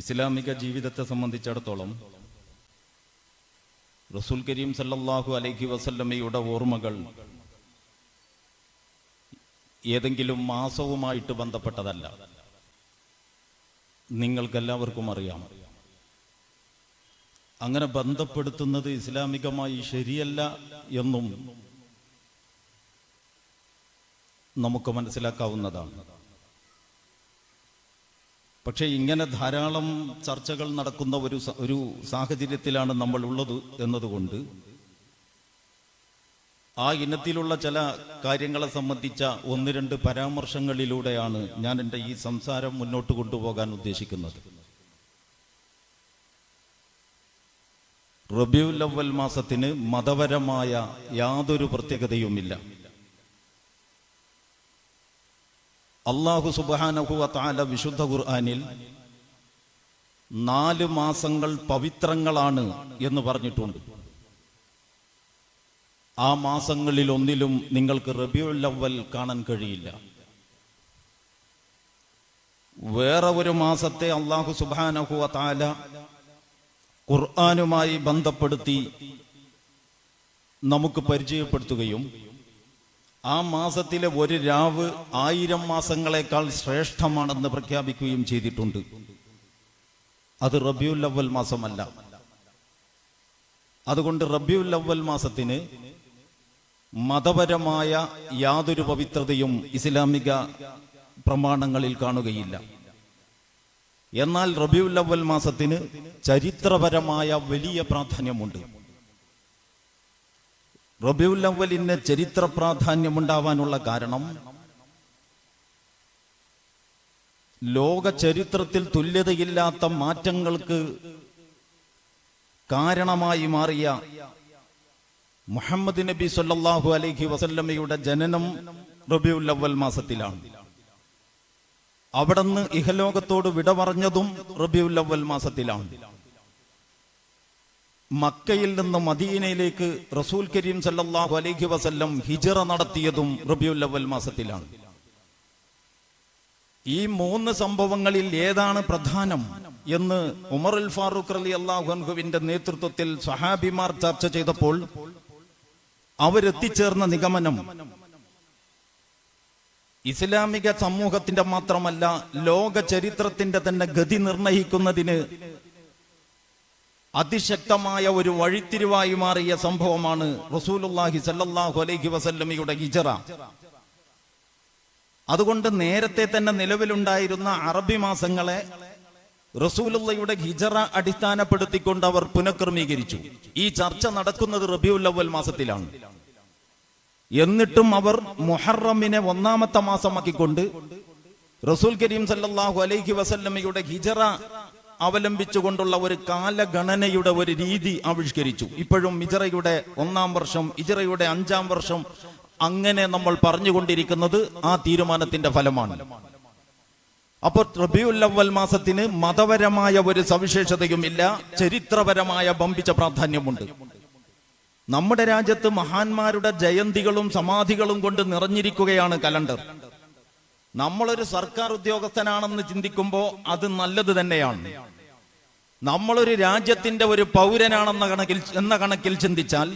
ഇസ്ലാമിക ജീവിതത്തെ സംബന്ധിച്ചിടത്തോളം റസൂൽ കരീം സല്ലല്ലാഹു അലൈഹി വസല്ലമയുടെ ഓർമ്മകൾ ഏതെങ്കിലും മാസവുമായിട്ട് ബന്ധപ്പെട്ടതല്ല. നിങ്ങൾക്കെല്ലാവർക്കും അറിയാം. അങ്ങനെ ബന്ധപ്പെടുത്തുന്നത് ഇസ്ലാമികമായി ശരിയല്ല എന്നും നമുക്ക് മനസ്സിലാക്കാവുന്നതാണ്. പക്ഷേ ഇങ്ങനെ ധാരാളം ചർച്ചകൾ നടക്കുന്ന ഒരു സാഹചര്യത്തിലാണ് നമ്മൾ ഉള്ളത് എന്നതുകൊണ്ട് ആ ഇനത്തിലുള്ള ചില കാര്യങ്ങളെ സംബന്ധിച്ച ഒന്ന് രണ്ട് പരാമർശങ്ങളിലൂടെയാണ് ഞാൻ എൻ്റെ ഈ സംസാരം മുന്നോട്ട് കൊണ്ടുപോകാൻ ഉദ്ദേശിക്കുന്നത്. റബീഉൽ അവ്വൽ മാസത്തിന് മതപരമായ യാതൊരു പ്രത്യേകതയുമില്ല. അല്ലാഹു സുബ്ഹാനഹു വ തആല വിശുദ്ധ ഖുർആനിൽ 4 മാസങ്ങൾ പവിത്രങ്ങളാണ് എന്ന് പറഞ്ഞിട്ടുണ്ട്. ആ മാസങ്ങളിൽ ഒന്നിലും നിങ്ങൾക്ക് റബീഉൽ അവ്വൽ കാണാൻ കഴിയില്ല. വേറെ ഒരു മാസത്തെ അല്ലാഹു സുബ്ഹാനഹു വ തആല ഖുർആനുമായി ബന്ധപ്പെടുത്തി നമുക്ക് പരിചയപ്പെടുത്തുകയും ആ മാസത്തിലെ ഒരു രാവ് 1000 മാസങ്ങളെക്കാൾ ശ്രേഷ്ഠമാണെന്ന് പ്രഖ്യാപിക്കുകയും ചെയ്തിട്ടുണ്ട്. അത് റബീഉൽ അവ്വൽ മാസമല്ല. അതുകൊണ്ട് റബീഉൽ അവ്വൽ മാസത്തിന് മതപരമായ യാതൊരു പവിത്രതയും ഇസ്ലാമിക പ്രമാണങ്ങളിൽ കാണുകയില്ല. എന്നാൽ റബീഉൽ അവ്വൽ മാസത്തിന് ചരിത്രപരമായ വലിയ പ്രാധാന്യമുണ്ട്. റബീഉൽ അവ്വലിന് ചരിത്ര പ്രാധാന്യമുണ്ടാവാനുള്ള കാരണം ലോക ചരിത്രത്തിൽ തുല്യതയില്ലാത്ത മാറ്റങ്ങൾക്ക് കാരണമായി മാറിയ മുഹമ്മദ് നബി സല്ലല്ലാഹു അലൈഹി വസല്ലമയുടെ ജനനം റബീഉൽ അവ്വൽ മാസത്തിലാണ്. അവിടുന്ന് ഇഹലോകത്തോട് വിട പറഞ്ഞതും റബീഉൽ അവ്വൽ മാസത്തിലാണ്. മക്കയിൽ നിന്ന് മദീനയിലേക്ക് റസൂൽ കരീം സല്ലല്ലാഹു അലൈഹി വസല്ലം ഹിജ്റ നടത്തിയതും റബീഉൽ അവ്വൽ മാസത്തിലാണ്. ഈ 3 സംഭവങ്ങളിൽ ഏതാണ് പ്രധാനം എന്ന് ഉമറുൽ ഫാറൂഖ് റളിയല്ലാഹു അൻഹുവിന്റെ നേതൃത്വത്തിൽ സ്വഹാബിമാർ ചർച്ച ചെയ്തപ്പോൾ അവരെത്തിച്ചേർന്ന നിഗമനം ഇസ്ലാമിക സമൂഹത്തിന്റെ മാത്രമല്ല ലോക ചരിത്രത്തിന്റെ തന്നെ ഗതി നിർണയിക്കുന്നതിന് അതിശക്തമായ ഒരു വഴിത്തിരിവായി മാറിയ സംഭവമാണ് റസൂലുള്ളാഹി സല്ലല്ലാഹു അലൈഹി വസല്ലമയുടെ ഹിജ്റ. അതുകൊണ്ട് നേരത്തെ തന്നെ നിലവിലുണ്ടായിരുന്ന അറബി മാസങ്ങളെ റസൂലുള്ളാഹിയുടെ ഹിജ്റ അടിസ്ഥാനപ്പെടുത്തിക്കൊണ്ട് അവർ പുനഃക്രമീകരിച്ചു. ഈ ചർച്ച നടക്കുന്നത് റബീഉൽ അവ്വൽ മാസത്തിലാണ്. എന്നിട്ടും അവർ മുഹറമിനെ 1-ാമത്തെ മാസമാക്കിക്കൊണ്ട് റസൂൽ കരീം സല്ലല്ലാഹു അലൈഹി വസല്ലമയുടെ ഹിജ്റ അവലംബിച്ചുകൊണ്ടുള്ള ഒരു കാലഗണനയുടെ ഒരു രീതി ആവിഷ്കരിച്ചു. ഇപ്പോഴും ഹിജ്റയുടെ 1-ാം വർഷം, ഹിജ്റയുടെ 5-ാം വർഷം, അങ്ങനെ നമ്മൾ പറഞ്ഞുകൊണ്ടിരിക്കുന്നത് ആ തീരുമാനത്തിന്റെ ഫലമാണ്. അപ്പോൾ റബീഉൽ അവ്വൽ മാസത്തിന് മതപരമായ ഒരു സവിശേഷതയുമില്ല, ചരിത്രപരമായ ബമ്പിച്ച പ്രാധാന്യമുണ്ട്. നമ്മുടെ രാജ്യത്ത് മഹാന്മാരുടെ ജയന്തികളും സമാധികളും കൊണ്ട് നിറഞ്ഞിരിക്കുകയാണ് കലണ്ടർ. നമ്മളൊരു സർക്കാർ ഉദ്യോഗസ്ഥനാണെന്ന് ചിന്തിക്കുമ്പോൾ അത് നല്ലത് തന്നെയാണ്. നമ്മളൊരു രാജ്യത്തിന്റെ ഒരു പൗരനാണെന്ന കണക്കിൽ ചിന്തിച്ചാൽ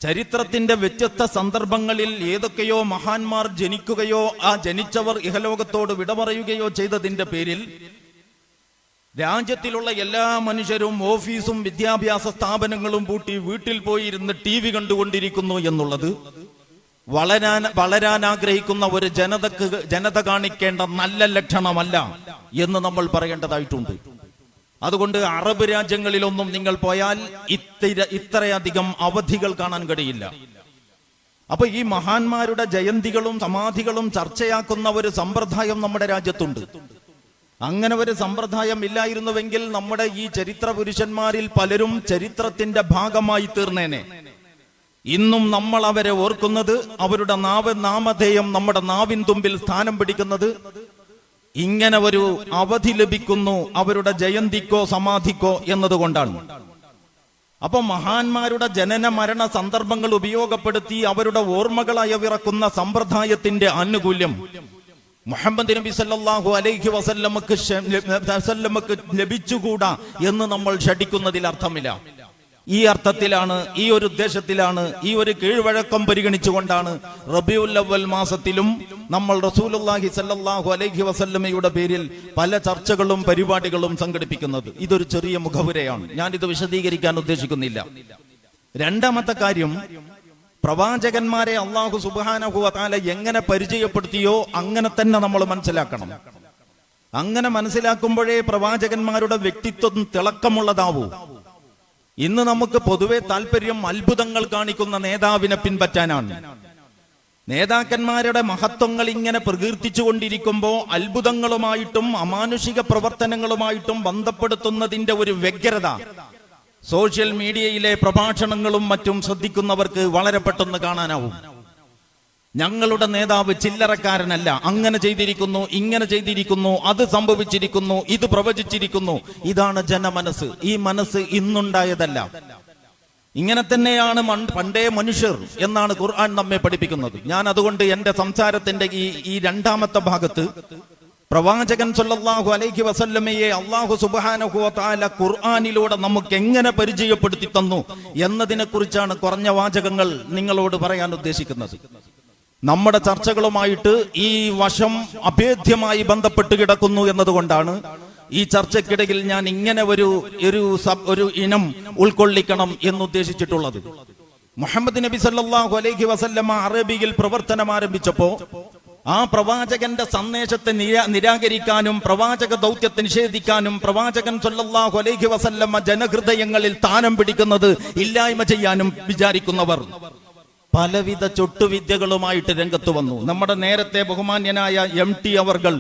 ചരിത്രത്തിന്റെ വ്യത്യസ്ത സന്ദർഭങ്ങളിൽ ഏതൊക്കെയോ മഹാന്മാർ ജനിക്കുകയോ ആ ജനിച്ചവർ ഇഹലോകത്തോട് വിട പറയുകയോ ചെയ്തതിന്റെ പേരിൽ രാജ്യത്തിലുള്ള എല്ലാ മനുഷ്യരും ഓഫീസും വിദ്യാഭ്യാസ സ്ഥാപനങ്ങളും പൂട്ടി വീട്ടിൽ പോയിരുന്ന് TV കണ്ടുകൊണ്ടിരിക്കുന്നു എന്നുള്ളത് വളരാൻ ആഗ്രഹിക്കുന്ന ഒരു ജനത കാണിക്കേണ്ട നല്ല ലക്ഷണമല്ല എന്ന് നമ്മൾ പറയേണ്ടതായിട്ടുണ്ട്. അതുകൊണ്ട് അറബ് രാജ്യങ്ങളിലൊന്നും നിങ്ങൾ പോയാൽ ഇത്രയധികം അവധികൾ കാണാൻ കഴിയില്ല. അപ്പൊ ഈ മഹാന്മാരുടെ ജയന്തികളും സമാധികളും ചർച്ചയാക്കുന്ന ഒരു സമ്പ്രദായം നമ്മുടെ രാജ്യത്തുണ്ട്. അങ്ങനെ ഒരു സമ്പ്രദായം ഇല്ലായിരുന്നുവെങ്കിൽ നമ്മുടെ ഈ ചരിത്ര പുരുഷന്മാരിൽ പലരും ചരിത്രത്തിന്റെ ഭാഗമായി തീർന്നേനെ. ഇന്നും നമ്മൾ അവരെ ഓർക്കുന്നത്, അവരുടെ നാമധേയം നമ്മുടെ നാവിൻ തുമ്പിൽ സ്ഥാനം പിടിക്കുന്നത് ഇങ്ങനെ ഒരു അവധി ലഭിക്കുന്നു അവരുടെ ജയന്തിക്കോ സമാധിക്കോ എന്നതുകൊണ്ടാണ്. അപ്പൊ മഹാന്മാരുടെ ജനന മരണ സന്ദർഭങ്ങൾ ഉപയോഗപ്പെടുത്തി അവരുടെ ഓർമ്മകളായി വിറക്കുന്ന സമ്പ്രദായത്തിന്റെ ആനുകൂല്യം മുഹമ്മദ് നബി സല്ലല്ലാഹു അലൈഹി വസല്ലമക്ക് ലഭിച്ചുകൂടാ എന്ന് നമ്മൾ ഷടിക്കുന്നതിൽ അർത്ഥമില്ല. ഈ അർത്ഥത്തിലാണ്, ഈ ഒരു ഉദ്ദേശത്തിലാണ്, ഈ ഒരു കീഴ്വഴക്കം പരിഗണിച്ചുകൊണ്ടാണ് റബീഉൽ അവ്വൽ മാസത്തിലും നമ്മൾ റസൂലുള്ളാഹി സല്ലല്ലാഹു അലൈഹി വസല്ലമയുടെ പേരിൽ പല ചർച്ചകളും പരിപാടികളും സംഘടിപ്പിക്കുന്നത്. ഇതൊരു ചെറിയ മുഖവുരയാണ്, ഞാനിത് വിശദീകരിക്കാൻ ഉദ്ദേശിക്കുന്നില്ല. രണ്ടാമത്തെ കാര്യം, പ്രവാചകന്മാരെ അല്ലാഹു സുബ്ഹാനഹു വ തആല എങ്ങനെ പരിചയപ്പെടുത്തിയോ അങ്ങനെ തന്നെ നമ്മൾ മനസ്സിലാക്കണം. അങ്ങനെ മനസ്സിലാക്കുമ്പോഴേ പ്രവാചകന്മാരുടെ വ്യക്തിത്വം തിളക്കമുള്ളതാവൂ. ഇന്ന് നമുക്ക് പൊതുവെ താല്പര്യം അത്ഭുതങ്ങൾ കാണിക്കുന്ന നേതാവിനെ പിൻപറ്റാനാണ്. നേതാക്കന്മാരുടെ മഹത്വങ്ങൾ ഇങ്ങനെ പ്രകീർത്തിച്ചുകൊണ്ടിരിക്കുമ്പോൾ അത്ഭുതങ്ങളുമായിട്ടും അമാനുഷിക പ്രവർത്തനങ്ങളുമായിട്ടും ബന്ധപ്പെടുത്തുന്നതിന്റെ ഒരു വ്യഗ്രത സോഷ്യൽ മീഡിയയിലെ പ്രഭാഷണങ്ങളും മറ്റും ശ്രദ്ധിക്കുന്നവർക്ക് വളരെ പെട്ടെന്ന് കാണാനാവും. ഞങ്ങളുടെ നേതാവ് ചില്ലറക്കാരനല്ല, അങ്ങനെ ചെയ്തിരിക്കുന്നു, ഇങ്ങനെ ചെയ്തിരിക്കുന്നു, അത് സംഭവിച്ചിരിക്കുന്നു, ഇത് പ്രവചിച്ചിരിക്കുന്നു. ഇതാണ് ജനമനസ്സ്. ഈ മനസ്സ് ഇന്നുണ്ടായതല്ല. ഇങ്ങനെ തന്നെയാണ് പണ്ടേ മനുഷ്യർ എന്നാണ് ഖുർആൻ നമ്മെ പഠിപ്പിക്കുന്നത്. ഞാൻ അതുകൊണ്ട് എന്റെ സംസാരത്തിന്റെ ഈ രണ്ടാമത്തെ ഭാഗത്ത് പ്രവാചകൻ സല്ലല്ലാഹു അലൈഹി വസല്ലമയെ അല്ലാഹു സുബ്ഹാനഹു വ തആല ഖുർആനിലൂടെ നമുക്ക് എങ്ങനെ പരിചയപ്പെടുത്തി തന്നു എന്നതിനെ കുറിച്ചാണ് കുറഞ്ഞ വാചകങ്ങൾ നിങ്ങളോട് പറയാൻ ഉദ്ദേശിക്കുന്നത്. നമ്മുടെ ചർച്ചകളുമായിട്ട് ഈ വശം അഭേദ്യമായി ബന്ധപ്പെട്ട് കിടക്കുന്നു എന്നതുകൊണ്ടാണ് ഈ ചർച്ചയ്ക്കിടയിൽ ഞാൻ ഇങ്ങനെ ഒരു ഇനം ഉൾക്കൊള്ളിക്കണം എന്നുദ്ദേശിച്ചിട്ടുള്ളത്. മുഹമ്മദ് നബി സല്ലല്ലാഹു അലൈഹി വസല്ലമ അറബിയിൽ പ്രവർത്തനം ആരംഭിച്ചപ്പോ ആ പ്രവാചകന്റെ സന്ദേശത്തെ നിരാകരിക്കാനും പ്രവാചക ദൗത്യത്തെ നിഷേധിക്കാനും പ്രവാചകൻ സല്ലല്ലാഹു അലൈഹി വസല്ലമ ജനഹൃദയങ്ങളിൽ സ്ഥാനം പിടിക്കുന്നത് ഇല്ലായ്മ ചെയ്യാനും വിചാരിക്കുന്നവർ പലവിധ ചൊട്ടുവിദ്യകളുമായിട്ട് രംഗത്ത് വന്നു. നമ്മുടെ നേരത്തെ ബഹുമാന്യനായ MT അവർകൾ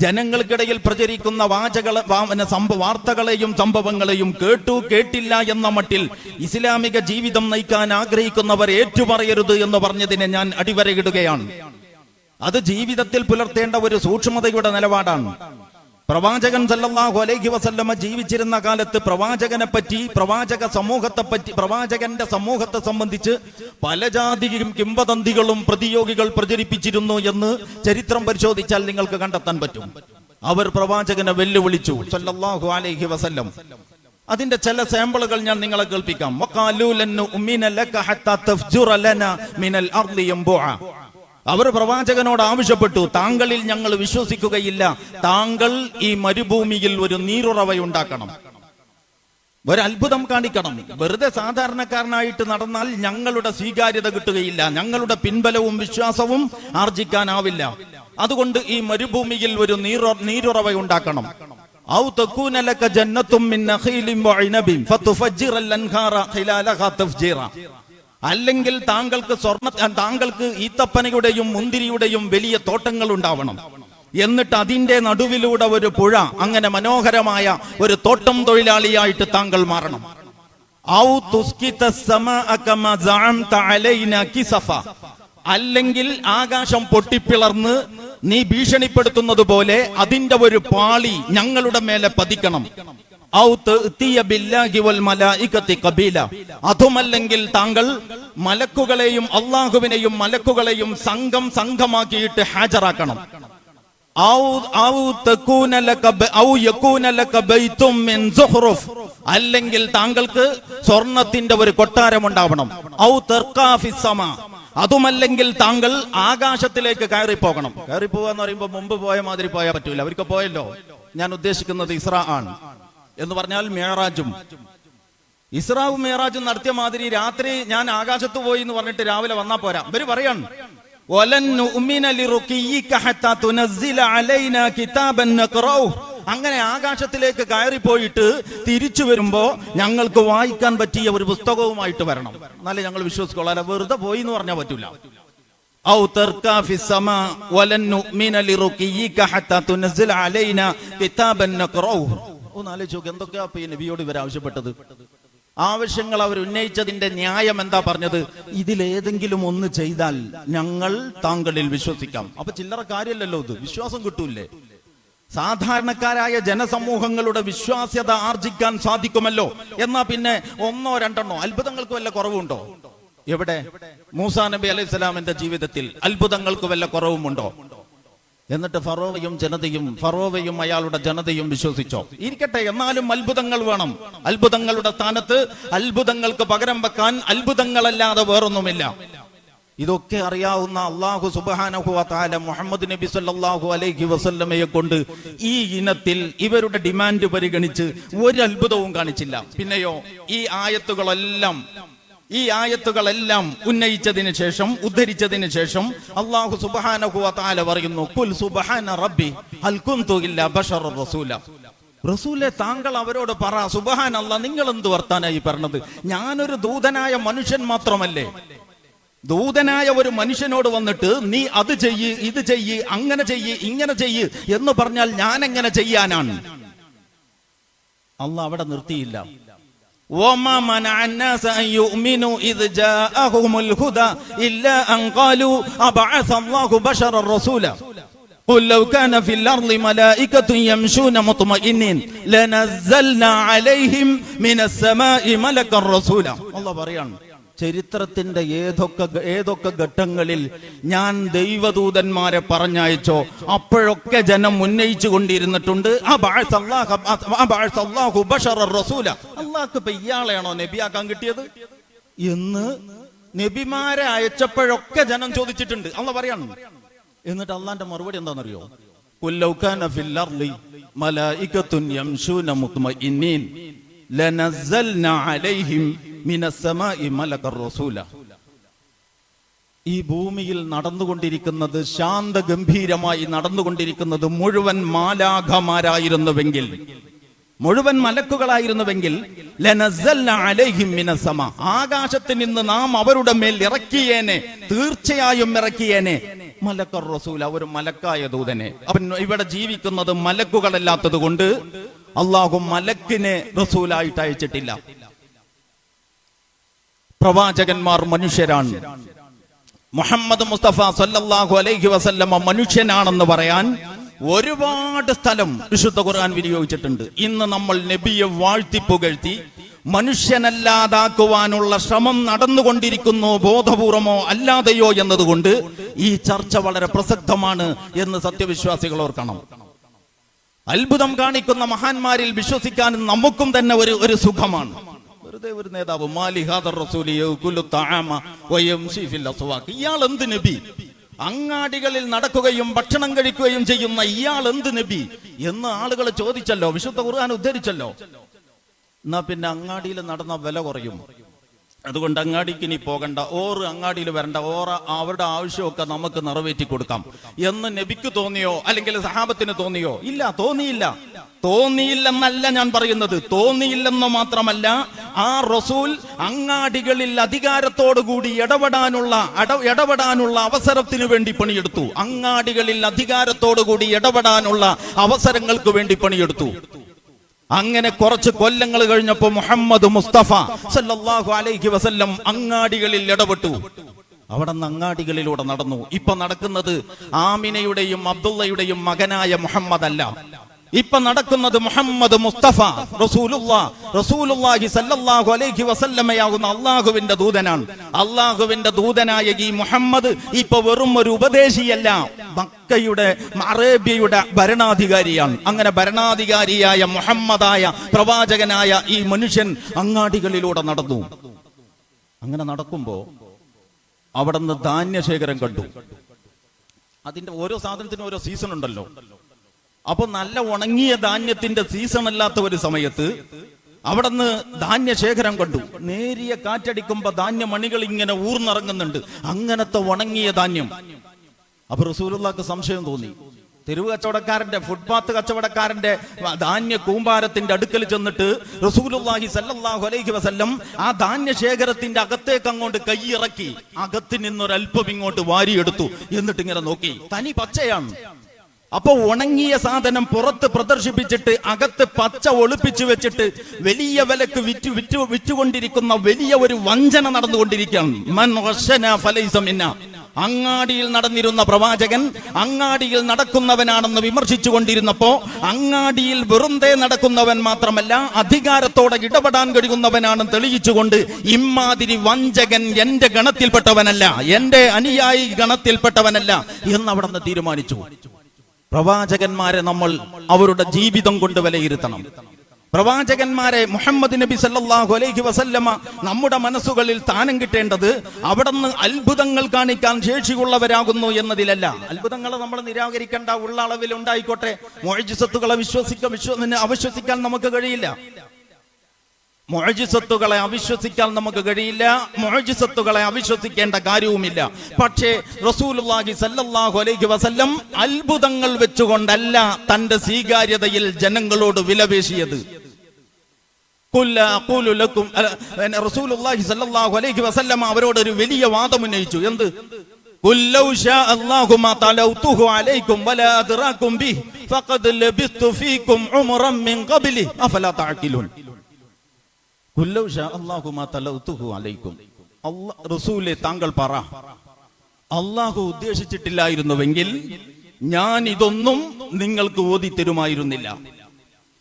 ജനങ്ങൾക്കിടയിൽ പ്രചരിക്കുന്ന വാർത്തകളെയും സംഭവങ്ങളെയും കേട്ടില്ല എന്ന മട്ടിൽ ഇസ്ലാമിക ജീവിതം നയിക്കാൻ ആഗ്രഹിക്കുന്നവർ ഏറ്റുപറയരുത് എന്ന് പറഞ്ഞതിനെ ഞാൻ അടിവരയിടുകയാണ്. അത് ജീവിതത്തിൽ പുലർത്തേണ്ട ഒരു സൂക്ഷ്മതയുടെ നിലപാടാണ്. പ്രവാചകൻ സല്ലല്ലാഹു അലൈഹി വസല്ലമ ജീവിച്ചിരുന്ന കാലത്ത് പ്രവാചകനെ പറ്റി, പ്രവാചക സമൂഹത്തെ പറ്റി, പ്രവാചകന്റെ സമൂഹത്തെ സംബന്ധിച്ച് പല ജാതിയും കിംവദന്തികളും പ്രതിയോഗികൾ പ്രചരിപ്പിച്ചിരുന്നു എന്ന് ചരിത്രം പരിശോധിച്ചാൽ നിങ്ങൾക്ക് കണ്ടെത്താൻ പറ്റും. അവർ പ്രവാചകനെ വെല്ലുവിളിച്ചു സല്ലല്ലാഹു അലൈഹി വസല്ലം. അതിന്റെ ചില സാമ്പിളുകൾ ഞാൻ നിങ്ങളെ കേൾപ്പിക്കാം. വഖാലൂ ലൻ നുഅ്മിന ലക ഹത്താ തഫ്ജുറ ലനാ മിനൽ അർളി യംബുഅ. അവർ പ്രവാചകനോട് ആവശ്യപ്പെട്ടു, താങ്കളിൽ ഞങ്ങൾ വിശ്വസിക്കുകയില്ല, താങ്കൾ ഈ മരുഭൂമിയിൽ ഒരു നീരുറവയുണ്ടാക്കണം, ഒരു അത്ഭുതം കാണിക്കണം. വെറുതെ സാധാരണക്കാരനായിട്ട് നടന്നാൽ ഞങ്ങളുടെ സ്വീകാര്യത കിട്ടുകയില്ല, ഞങ്ങളുടെ പിൻബലവും വിശ്വാസവും ആർജിക്കാനാവില്ല. അതുകൊണ്ട് ഈ മരുഭൂമിയിൽ ഒരു നീരുറവയുണ്ടാക്കണം. ഔ തകൂന ലക ജന്നത്തും മിൻ നഖീലിൻ വഇനബിൻ ഫതുഫജ്ജിറൽ അൻഹാറ ഖിലാലഹാ തഫ്ജീറ. അല്ലെങ്കിൽ താങ്കൾക്ക് ഈത്തപ്പനയുടെയും മുന്തിരിയുടെയും വലിയ തോട്ടങ്ങൾ ഉണ്ടാവണം, എന്നിട്ട് അതിന്റെ നടുവിലൂടെ ഒരു പുഴ, അങ്ങനെ മനോഹരമായ ഒരു തോട്ടം തൊഴിലാളിയായിട്ട് താങ്കൾ മാറണം. ഔ തുസ്കിത സമാഅ കമാ സഅംത അലൈനാ കിസഫ. അല്ലെങ്കിൽ ആകാശം പൊട്ടിപ്പിളർന്ന് നീ ഭീഷണിപ്പെടുത്തുന്നത് പോലെ അതിന്റെ ഒരു പാളി ഞങ്ങളുടെ മേലെ പതിക്കണം. അതുമല്ലെങ്കിൽ താങ്കൾ മലക്കുകളെയും അള്ളാഹുവിനെയും മലക്കുകളെയും സംഘമാക്കിയിട്ട് ഹാജരാക്കണം. അല്ലെങ്കിൽ താങ്കൾക്ക് സ്വർണത്തിന്റെ ഒരു കൊട്ടാരം ഉണ്ടാവണം. അതുമല്ലെങ്കിൽ താങ്കൾ ആകാശത്തിലേക്ക് കയറിപ്പോകണം. കയറിപ്പോവാന്ന് പറയുമ്പോൾ മുമ്പ് പോയ മാതിരി പോയാൽ പറ്റൂല, അവർക്ക് പോയല്ലോ. ഞാൻ ഉദ്ദേശിക്കുന്നത് ഇസ്രാ ആണ് എന്ന് പറഞ്ഞാൽ മേറാജും. ഇസ്രാവും മേറാജും നടത്തിയ മാതിരി രാത്രി ഞാൻ ആകാശത്ത് പോയി എന്ന് പറഞ്ഞിട്ട് രാവിലെ വന്നാ പോരാ. ഇവര് പറയാണ് അങ്ങനെ ആകാശത്തിലേക്ക് കയറിപ്പോയിട്ട് തിരിച്ചു വരുമ്പോ ഞങ്ങൾക്ക് വായിക്കാൻ പറ്റിയ ഒരു പുസ്തകവുമായിട്ട് വരണം, എന്നാലേ ഞങ്ങൾ വിശ്വസിക്കോളാം. അല്ല വെറുതെ പോയി എന്ന് പറഞ്ഞാൽ പറ്റൂല. എന്തൊക്കെയാ നബിയോട് ഇവർ ആവശ്യപ്പെട്ടത്? ആവശ്യങ്ങൾ അവർ ഉന്നയിച്ചതിന്റെ ന്യായം എന്താ പറഞ്ഞത്? ഇതിലേതെങ്കിലും ഒന്ന് ചെയ്താൽ ഞങ്ങൾ താങ്കളിൽ വിശ്വസിക്കാം. അപ്പൊ ചില്ലറ കാര്യമല്ലല്ലോ ഇത്, വിശ്വാസം കിട്ടൂല്ലേ? സാധാരണക്കാരായ ജനസമൂഹങ്ങളുടെ വിശ്വാസ്യത ആർജിക്കാൻ സാധിക്കുമല്ലോ. എന്നാ പിന്നെ ഒന്നോ രണ്ടെണ്ണോ അത്ഭുതങ്ങൾക്ക് വല്ല കുറവുണ്ടോ? എവിടെ? മൂസാ നബി അലൈഹി സ്വലാമിന്റെ ജീവിതത്തിൽ അത്ഭുതങ്ങൾക്ക് വല്ല കുറവുമുണ്ടോ? എന്നിട്ട് ഫറോവയും അയാളുടെ ജനതയും വിശ്വസിച്ചോ? ഇരിക്കട്ടെ, എന്നാലും അത്ഭുതങ്ങൾ വേണം. അത്ഭുതങ്ങളുടെ സ്ഥാനത്ത് അത്ഭുതങ്ങൾക്ക് പകരം വെക്കാൻ അത്ഭുതങ്ങളല്ലാതെ വേറൊന്നുമില്ല. ഇതൊക്കെ അറിയാവുന്ന അല്ലാഹു സുബ്ഹാനഹു വ തആല മുഹമ്മദ് നബി സല്ലല്ലാഹു അലൈഹി വസല്ലമയെ കൊണ്ട് ഈ ഇനത്തിൽ ഇവരുടെ ഡിമാൻഡ് പരിഗണിച്ച് ഒരു അത്ഭുതവും കാണിച്ചില്ല. പിന്നെയോ ഈ ആയത്തുകളെല്ലാം ഉന്നയിച്ചതിന് ശേഷം, ഉദ്ധരിച്ചതിന് ശേഷം അല്ലാഹു സുബ്ഹാനഹു വ തആല പറയുന്നു, ഖുൽ സുബ്ഹാന റബ്ബി ഹൽ കുന്തു ഇല്ലാ ബശറർ റസൂല. റസൂലെ, താങ്കൾ അവരോട് പറ, സുബ്ഹാനല്ലാഹ്, നിങ്ങൾ എന്ത് വർത്താനായി പറഞ്ഞത്? ഞാനൊരു ദൂതനായ മനുഷ്യൻ മാത്രമല്ലേ? ദൂതനായ ഒരു മനുഷ്യനോട് വന്നിട്ട് നീ അത് ചെയ്യ്, ഇത് ചെയ്യ്, അങ്ങനെ ചെയ്യ്, ഇങ്ങനെ ചെയ്യ് എന്ന് പറഞ്ഞാൽ ഞാൻ എങ്ങനെ ചെയ്യാനാണ്? അല്ലാഹ് അവിടെ നിർത്തിയില്ല. وَمَا مَنَعَ النَّاسَ أَن يُؤْمِنُوا إِذْ جَاءَهُمُ الْهُدَى إِلَّا أَن قَالُوا أَبَعَثَ اللَّهُ بَشَرًا رَّسُولًا قُل لَّوْ كَانَ فِي الْأَرْضِ مَلَائِكَةٌ يَمْشُونَ مُطْمَئِنِّينَ لَنَزَّلْنَا عَلَيْهِمْ مِنَ السَّمَاءِ مَلَكًا رَّسُولًا. അല്ലാഹ് പറയാണ്, ചരിത്രത്തിന്റെ ഏതൊക്കെ ഘട്ടങ്ങളിൽ ഞാൻ ദൈവദൂതന്മാരെ പറഞ്ഞയച്ചോ അപ്പോഴൊക്കെ ജനം ഉന്നയിച്ചു കൊണ്ടിരുന്നിട്ടുണ്ട്, അള്ളാഹ്ക്ക് ഇപ്പൊ ഇയാളെയാണോ നബിയാക്കാൻ കിട്ടിയത് എന്ന് നബിമാരെ അയച്ചപ്പോഴൊക്കെ ജനം ചോദിച്ചിട്ടുണ്ട്. അള്ളാഹ് പറയാണ്. എന്നിട്ട് അള്ളാന്റെ മറുപടി എന്താണെന്നറിയോ? ഖുല്ലൗ കാന ഫിൽ അർളി മലായികത്തുൻ യംശൂന മുത്മഇന്നീൻ ലനസ്സൽനാ അലൈഹിം മിനസ്സമാഇ മലക്കർ റസൂല. ഈ ഭൂമിയിൽ നടന്നുകൊണ്ടിരിക്കുന്നത്, ശാന്തഗംഭീരമായി നടന്നുകൊണ്ടിരിക്കുന്നത് മുഴുവൻ മാലാഖമാരായിരുന്നുവെങ്കിൽ, മുഴുവൻ മലക്കുകളായിരുന്നുവെങ്കിൽ, ലനസ്സൽനാ അലൈഹിം മിനസ്സമാ, ആകാശത്തിൽ നിന്ന് നാം അവരുടെ മേൽ ഇറക്കിയേനെ, തീർച്ചയായും ഇറക്കിയേനെ, മലക്കർ റസൂല, ഒരു മലക്കായ ദൂതനെ. അവൻ ഇവിടെ ജീവിക്കുന്നത് മലക്കുകളല്ലാത്തത് കൊണ്ട് അള്ളാഹു മലക്കിനെ റസൂലായിട്ട് അയച്ചിട്ടില്ല. പ്രവാചകന്മാർ മനുഷ്യരാണ്. മുഹമ്മദ് മുസ്തഫ സല്ലല്ലാഹു അലൈഹി വസല്ലമ മനുഷ്യനാണെന്ന് പറയാൻ ഒരുപാട് സ്ഥലം വിശുദ്ധ ഖുർആൻ വിനിയോഗിച്ചിട്ടുണ്ട്. ഇന്ന് നമ്മൾ നബിയെ വാഴ്ത്തി പുകഴ്ത്തി മനുഷ്യനല്ലാതാക്കുവാനുള്ള ശ്രമം നടന്നുകൊണ്ടിരിക്കുന്നു, ബോധപൂർവമോ അല്ലാതെയോ എന്നതുകൊണ്ട് ഈ ചർച്ച വളരെ പ്രസക്തമാണ് എന്ന് സത്യവിശ്വാസികൾ ഓർക്കണം. അത്ഭുതം കാണിക്കുന്ന മഹാന്മാരിൽ വിശ്വസിക്കാൻ നമുക്കും തന്നെ ഒരു സുഖമാണ്. വെറുതെ ഒരു നേതാവ് ഇയാൾ എന്ത് നബി? അങ്ങാടികളിൽ നടക്കുകയും ഭക്ഷണം കഴിക്കുകയും ചെയ്യുന്ന ഇയാൾ എന്ത് നബി എന്ന് ആളുകൾ ചോദിച്ചല്ലോ, വിശുദ്ധ ഖുർആൻ ഉദ്ധരിച്ചല്ലോ. എന്നാ പിന്നെ അങ്ങാടിയിൽ നടന്ന വില കുറയും. അതുകൊണ്ട് അങ്ങാടിക്ക് ഇനി പോകണ്ട, അങ്ങാടിയിൽ വരണ്ട, അവരുടെ ആവശ്യമൊക്കെ നമുക്ക് നിറവേറ്റി കൊടുക്കാം എന്ന് നബിക്ക് തോന്നിയോ അല്ലെങ്കിൽ സഹാബത്തിന് തോന്നിയോ? ഇല്ല, തോന്നിയില്ലെന്നല്ല ഞാൻ പറയുന്നത്. തോന്നിയില്ലെന്ന് മാത്രമല്ല, ആ റസൂൽ അങ്ങാടികളിൽ അധികാരത്തോടുകൂടി ഇടപെടാനുള്ള അവസരത്തിന് വേണ്ടി പണിയെടുത്തു. അങ്ങാടികളിൽ അധികാരത്തോടുകൂടി ഇടപെടാനുള്ള അവസരങ്ങൾക്ക് വേണ്ടി പണിയെടുത്തു. അങ്ങനെ കുറച്ച് കൊല്ലങ്ങൾ കഴിഞ്ഞപ്പോ മുഹമ്മദ് മുസ്തഫ സല്ലല്ലാഹു അലൈഹി വസല്ലം അങ്ങാടികളിൽ ഇടപെട്ടു. അവിടെ നിന്ന് അങ്ങാടികളിലൂടെ നടന്നു. ഇപ്പൊ നടക്കുന്നത് ആമിനയുടെയും അബ്ദുള്ളയുടെയും മകനായ മുഹമ്മദ് അല്ല. ഇപ്പൊ നടക്കുന്നത് മുഹമ്മദ് മുസ്തഫ റസൂലുള്ളാഹി സല്ലല്ലാഹു അലൈഹി വസല്ലമയാകുന്ന അള്ളാഹുവിന്റെ ദൂതനാണ്. അള്ളാഹുവിന്റെ ദൂതനായ ഈ മുഹമ്മദ് ഇപ്പൊ വെറും ഒരു ഉപദേശിയല്ല, മക്കയുടെ അറേബ്യയുടെ ഭരണാധികാരിയാണ്. അങ്ങനെ ഭരണാധികാരിയായ മുഹമ്മദായ പ്രവാചകനായ ഈ മനുഷ്യൻ അങ്ങാടികളിലൂടെ നടന്നു. അങ്ങനെ നടക്കുമ്പോ അവിടുന്ന് ധാന്യശേഖരം കണ്ടു. അതിന്റെ ഓരോ സാധനത്തിനും ഓരോ സീസൺ ഉണ്ടല്ലോ. അപ്പൊ നല്ല ഉണങ്ങിയ ധാന്യത്തിന്റെ സീസൺ അല്ലാത്ത ഒരു സമയത്ത് അവിടുന്ന് ധാന്യശേഖരം കണ്ടു. നേരിയ കാറ്റടിക്കുമ്പോ ധാന്യമണികൾ ഇങ്ങനെ ഊർന്നിറങ്ങുന്നുണ്ട്, അങ്ങനത്തെ ഉണങ്ങിയ ധാന്യം. അപ്പൊ റസൂലുള്ളാഹിക്ക് സംശയം തോന്നി. തെരുവ് കച്ചവടക്കാരന്റെ, ഫുട്പാത്ത് കച്ചവടക്കാരന്റെ ധാന്യ കൂമ്പാരത്തിന്റെ അടുക്കൽ ചെന്നിട്ട് റസൂലുള്ളാഹി സല്ലല്ലാഹു അലൈഹി വസല്ലം ആ ധാന്യശേഖരത്തിന്റെ അകത്തേക്ക് അങ്ങോട്ട് കൈയിറക്കി അകത്ത് നിന്നൊരൽപ്പം ഇങ്ങോട്ട് വാരിയെടുത്തു. എന്നിട്ട് ഇങ്ങനെ നോക്കി, തനി പച്ചയാണ്. അപ്പൊ ഉണങ്ങിയ സാധനം പുറത്ത് പ്രദർശിപ്പിച്ചിട്ട് അകത്ത് പച്ച ഒളിപ്പിച്ചു വെച്ചിട്ട് വലിയ വിലക്ക് വിറ്റുകൊണ്ടിരിക്കുന്ന വലിയ ഒരു വഞ്ചന നടന്നുകൊണ്ടിരിക്കുകയാണ്. അങ്ങാടിയിൽ നടന്നിരുന്ന പ്രവാചകൻ അങ്ങാടിയിൽ നടക്കുന്നവനാണെന്ന് വിമർശിച്ചു കൊണ്ടിരുന്നപ്പോ, അങ്ങാടിയിൽ വെറുതെ നടക്കുന്നവൻ മാത്രമല്ല അധികാരത്തോടെ ഇടപെടാൻ കഴിയുന്നവനാണെന്ന് തെളിയിച്ചുകൊണ്ട് ഇമ്മാതിരി വഞ്ചകൻ എന്റെ ഗണത്തിൽപ്പെട്ടവനല്ല, എന്റെ അനുയായി ഗണത്തിൽപ്പെട്ടവനല്ല എന്ന് അവിടെ നിന്ന് തീരുമാനിച്ചു. പ്രവാചകന്മാരെ നമ്മൾ അവരുടെ ജീവിതം കൊണ്ട് വിലയിരുത്തണം. പ്രവാചകന്മാരെ മുഹമ്മദ് നബി സല്ലല്ലാഹു അലൈഹി വസല്ലമ നമ്മുടെ മനസ്സുകളിൽ സ്ഥാനം കിട്ടേണ്ടത് അവിടുന്ന് അത്ഭുതങ്ങൾ കാണിക്കാൻ ശേഷിയുള്ളവരാകുന്നു എന്നതിലല്ല. അത്ഭുതങ്ങളെ നമ്മൾ നിരാകരിക്കേണ്ട, ഉള്ള അളവിൽ ഉണ്ടായിക്കോട്ടെ. മുഅ്ജിസത്തുകളെ അവിശ്വസിക്കാൻ നമുക്ക് കഴിയില്ല. മുഅ്ജിസത്തുകളെ അവിശ്വസിക്കാൻ നമുക്ക് കഴിയില്ല. മുഅ്ജിസത്തുകളെ അവിശ്വസിക്കേണ്ട കാര്യവുമില്ല. പക്ഷേ റസൂലുള്ളാഹി സല്ലല്ലാഹു അലൈഹി വസല്ലം അത്ഭുതങ്ങൾ വെച്ചുകൊണ്ടല്ല തന്റെ സ്വീകാര്യതയിൽ ജനങ്ങളോട് വിലപേശിയത്. റസൂലുള്ളാഹി സല്ലല്ലാഹു അലൈഹി വസല്ലം അവരോട് ഒരു വലിയ വാദം ഉന്നയിച്ചു. എന്ത്? ഖുല്ലൗ ശാ അല്ലാഹു മാ തലൗതുഹു അലൈക്കും വലാ അദ്റാകും ബിഹി ഫഖദ് ലബിസ്തു ഫീകും ഉംറൻ മിൻ ഖബ്ലി അഫലാ തഅഖിലൂൻ. ഖുല്ലൗ ശാ അല്ലാഹു മാ തലൗതുഹു അലൈക്കും. റസൂലേ, താങ്കൾ പറ, അല്ലാഹു ഉദ്ദേശിച്ചിട്ടില്ലായിരുന്നുവെങ്കിൽ ഞാൻ ഇതൊന്നും നിങ്ങൾക്ക് ഓതി തരുമായിരുന്നില്ല.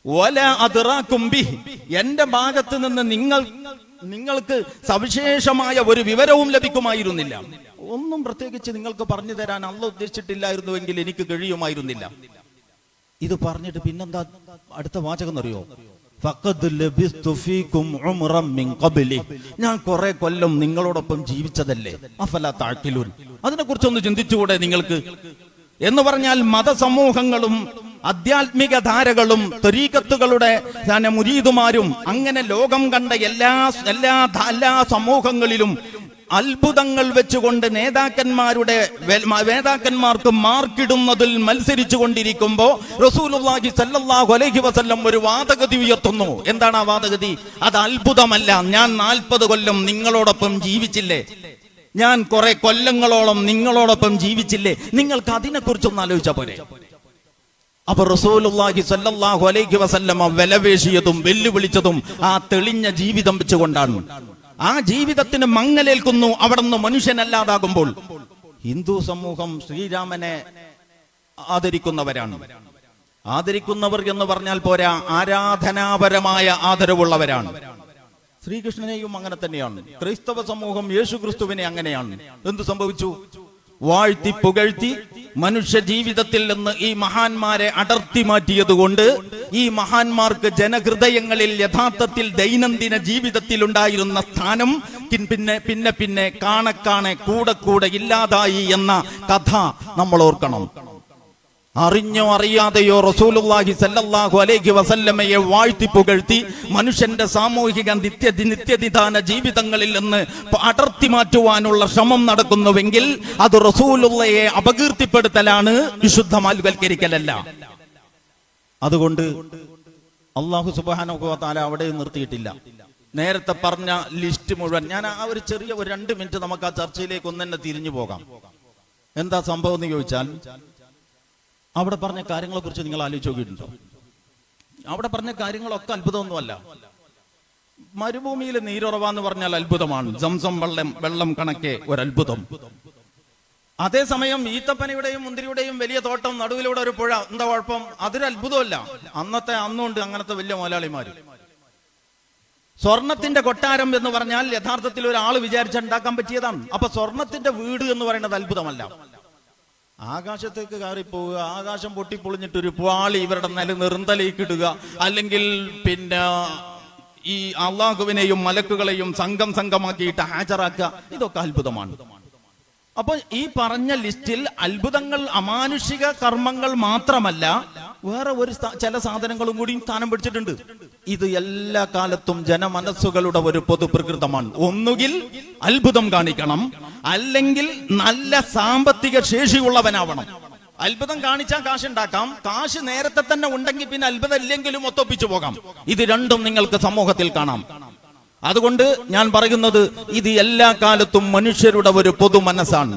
വലാ അദ്റാകും ബിഹി, എന്റെ ഭാഗത്ത് നിന്ന് നിങ്ങൾക്ക് സവിശേഷമായ ഒരു വിവരവും ലഭിക്കുമായിരുന്നില്ല. ഒന്നും പ്രത്യേകിച്ച് നിങ്ങൾക്ക് പറഞ്ഞു തരാൻ അല്ലാഹു ഉദ്ദേശിച്ചിട്ടില്ലായിരുന്നുവെങ്കിൽ എനിക്ക് കഴിയുമായിരുന്നില്ല. ഇത് പറഞ്ഞിട്ട് പിന്നെന്താ അടുത്ത വാചകം അറിയോ? ഫഖദ് ലബിസ്തു ഫീകും ഉംറൻ മിൻ ഖബ്ലി, ഞാൻ കുറെ കൊല്ലം നിങ്ങളോടൊപ്പം ജീവിച്ചതല്ലേ, അഫലാ തഅഖിലൂൻ, അതിനെക്കുറിച്ചൊന്ന് ചിന്തിച്ചുകൂടെ നിങ്ങൾക്ക്? എന്ന് പറഞ്ഞാൽ മതസമൂഹങ്ങളും ആധ്യാത്മിക ധാരകളും തരീഖത്തുകളുടെ മുരീദുമാരും അങ്ങനെ ലോകം കണ്ട എല്ലാ സമൂഹങ്ങളിലും അത്ഭുതങ്ങൾ വെച്ചുകൊണ്ട് നേതാക്കന്മാർക്ക് മാർക്കിടുന്നതിൽ മത്സരിച്ചു കൊണ്ടിരിക്കുമ്പോ റസൂലുള്ളാഹി സല്ലല്ലാഹു അലൈഹി വസല്ലം ഒരു വാദഗതി ഉയർത്തുന്നു. എന്താണ് ആ വാദഗതി? അത് അത്ഭുതമല്ല, ഞാൻ 40 കൊല്ലം നിങ്ങളോടൊപ്പം ജീവിച്ചില്ലേ, ഞാൻ കുറെ കൊല്ലങ്ങളോളം നിങ്ങളോടൊപ്പം ജീവിച്ചില്ലേ, നിങ്ങൾക്ക് അതിനെക്കുറിച്ചൊന്ന് ആലോചിച്ചാ പോരെ. അപ്പൊ റസൂലുള്ളാഹി സ്വല്ലല്ലാഹു അലൈഹി വസല്ലമ വിലപേശിയതും വെല്ലുവിളിച്ചതും ആ തെളിഞ്ഞ ജീവിതം വെച്ചുകൊണ്ടാണ്. ആ ജീവിതത്തിന് മങ്ങലേൽക്കുന്നു അവിടുന്ന് മനുഷ്യനല്ലാതാകുമ്പോൾ. ഹിന്ദു സമൂഹം ശ്രീരാമനെ ആദരിക്കുന്നവരാണ്. ആദരിക്കുന്നവർ എന്ന് പറഞ്ഞാൽ പോരാ, ആരാധനാപരമായ ആദരവുള്ളവരാണ്. ശ്രീകൃഷ്ണനെയും അങ്ങനെ തന്നെയാണ്. ക്രൈസ്തവ സമൂഹം യേശുക്രിസ്തുവിനെ അങ്ങനെയാണ്. എന്ത് സംഭവിച്ചു? വാഴ്ത്തി പുകഴ്ത്തി മനുഷ്യ ജീവിതത്തിൽ നിന്ന് ഈ മഹാന്മാരെ അടർത്തി മാറ്റിയതുകൊണ്ട് ഈ മഹാന്മാർക്ക് ജനഹൃദയങ്ങളിൽ യഥാർത്ഥത്തിൽ ദൈനംദിന ജീവിതത്തിൽ ഉണ്ടായിരുന്ന സ്ഥാനം പിന്നെ കാണെ കൂടെ ഇല്ലാതായി എന്ന കഥ നമ്മൾ ഓർക്കണം. അറിഞ്ഞോ അറിയാതെയോ റസൂലുള്ളാഹി സല്ലല്ലാഹു അലൈഹി വസല്ലമയെ വാഴ്ത്തി പുകഴ്ത്തി മനുഷ്യന്റെ സാമൂഹിക നിത്യനിദാന ജീവിതങ്ങളിൽ നിന്ന് അടർത്തി മാറ്റുവാനുള്ള ശ്രമം നടക്കുന്നുവെങ്കിൽ അത് റസൂലുള്ളയെ അപകീർത്തിപ്പെടുത്തലാണ്, വിശുദ്ധമാൽവൽക്കരിക്കലല്ല. അതുകൊണ്ട് അല്ലാഹു സുബ്ഹാനഹു വ തആല അവിടെ നിർത്തിയിട്ടില്ല. നേരത്തെ പറഞ്ഞ ലിസ്റ്റ് മുഴുവൻ ഞാൻ ഒരു ചെറിയ 2 മിനിറ്റ് നമുക്ക് ആ ചർച്ചയിലേക്ക് ഒന്നെ തിരിഞ്ഞു പോകാം. എന്താ സംഭവം എന്ന് ചോദിച്ചാൽ, അവിടെ പറഞ്ഞ കാര്യങ്ങളെ കുറിച്ച് നിങ്ങൾ ആലോചിച്ച് നോക്കിയിട്ടുണ്ടോ? അവിടെ പറഞ്ഞ കാര്യങ്ങളൊക്കെ അത്ഭുതമൊന്നുമല്ല. മരുഭൂമിയിൽ നീരുറവാന്ന് പറഞ്ഞാൽ അത്ഭുതമാണ്. സംസം വെള്ളം കണക്കെ ഒരത്ഭുതം. അതേസമയം ഈത്തപ്പനയുടെയും മുന്തിരിയുടെയും വലിയ തോട്ടം, നടുവിലൂടെ ഒരു പുഴ, എന്താ കുഴപ്പം? അതൊരു അത്ഭുതമല്ല. അന്നുണ്ട് അങ്ങനത്തെ വലിയ മുതലാളിമാര്. സ്വർണത്തിന്റെ കൊട്ടാരം എന്ന് പറഞ്ഞാൽ യഥാർത്ഥത്തിൽ ഒരാൾ വിചാരിച്ചുണ്ടാക്കാൻ പറ്റിയതാണ്. അപ്പൊ സ്വർണത്തിന്റെ വീട് എന്ന് പറയുന്നത് അത്ഭുതമല്ല. ആകാശത്തേക്ക് കയറിപ്പോവുക, ആകാശം പൊട്ടിപ്പൊളിഞ്ഞിട്ട് ഒരു പാളി ഇവരുടെ നെറുന്തലേക്ക് ഇടുക, അല്ലെങ്കിൽ ഈ അള്ളാഹുവിനെയും മലക്കുകളെയും സംഘമാക്കിയിട്ട് ഹാജരാക്കുക, ഇതൊക്കെ അത്ഭുതമാണ്. അപ്പൊ ഈ പറഞ്ഞ ലിസ്റ്റിൽ അത്ഭുതങ്ങൾ അമാനുഷിക കർമ്മങ്ങൾ മാത്രമല്ല, വേറെ ചില സാധനങ്ങളും കൂടി സ്ഥാനം പിടിച്ചിട്ടുണ്ട്. ഇത് എല്ലാ കാലത്തും ജനമനസ്സുകളുടെ ഒരു പൊതുപ്രകൃതമാണ്. ഒന്നുകിൽ അത്ഭുതം കാണിക്കണം, അല്ലെങ്കിൽ നല്ല സാമ്പത്തിക ശേഷിയുള്ളവനാവണം. അത്ഭുതം കാണിച്ചാൽ കാശുണ്ടാക്കാം, കാശ് നേരത്തെ തന്നെ ഉണ്ടെങ്കിൽ പിന്നെ അത്ഭുതം ഇല്ലെങ്കിലും ഒത്തൊപ്പിച്ചു പോകാം. ഇത് രണ്ടും നിങ്ങൾക്ക് സമൂഹത്തിൽ കാണാം. അതുകൊണ്ട് ഞാൻ പറയുന്നത്, ഇത് എല്ലാ കാലത്തും മനുഷ്യരുടെ ഒരു പൊതു മനസ്സാണ്.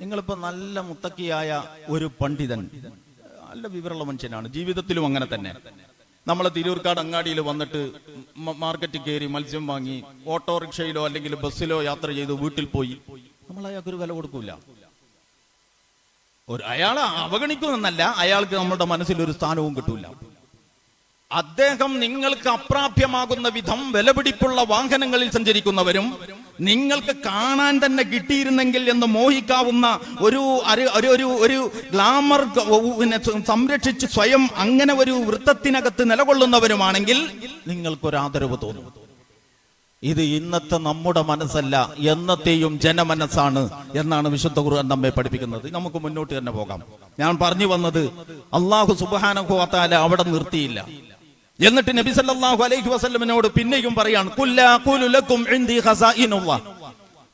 നിങ്ങളിപ്പോ നല്ല മുത്തക്കിയായ ഒരു പണ്ഡിതൻ, നല്ല വിവരമുള്ള മനുഷ്യനാണ്, ജീവിതത്തിലും അങ്ങനെ തന്നെ. നമ്മളെ തിരൂർക്കാട് അങ്ങാടിയിൽ വന്നിട്ട് മാർക്കറ്റിൽ കയറി മത്സ്യം വാങ്ങി ഓട്ടോറിക്ഷയിലോ അല്ലെങ്കിൽ ബസ്സിലോ യാത്ര ചെയ്ത് വീട്ടിൽ പോയി, നമ്മൾ അയാൾക്കൊരു വില കൊടുക്കൂല. അയാളെ അവഗണിക്കുമെന്നല്ല, അയാൾക്ക് നമ്മുടെ മനസ്സിൽ ഒരു സ്ഥാനവും കിട്ടൂല. അദ്ദേഹം നിങ്ങൾക്ക് അപ്രാപ്യമാകുന്ന വിധം വിലപിടിപ്പുള്ള വാഹനങ്ങളിൽ സഞ്ചരിക്കുന്നവരും നിങ്ങൾക്ക് കാണാൻ തന്നെ കിട്ടിയിരുന്നെങ്കിൽ എന്ന് മോഹിക്കാവുന്ന ഒരു ഗ്ലാമർ സംരക്ഷിച്ച് സ്വയം അങ്ങനെ ഒരു വൃത്തത്തിനകത്ത് നിലകൊള്ളുന്നവരുമാണെങ്കിൽ നിങ്ങൾക്കൊരു ആദരവ് തോന്നും. ഇത് ഇന്നത്തെ നമ്മുടെ മനസ്സല്ല, എന്നത്തെയും ജനമനസ്സാണ് എന്നാണ് വിശുദ്ധ ഖുർആൻ നമ്മെ പഠിപ്പിക്കുന്നത്. നമുക്ക് മുന്നോട്ട് തന്നെ പോകാം. ഞാൻ പറഞ്ഞു വന്നത്, അല്ലാഹു സുബ്ഹാനഹു വ തആല അവിടെ നിർത്തിയില്ല. എന്നിട്ട് നബി സല്ലല്ലാഹു അലൈഹി വസല്ലമയോട് പിന്നെയും പറയാണ്, ഖുല്ലാ ഖുലു ലക്കും ഇൻദി ഖസാഇനുല്ലാഹ്,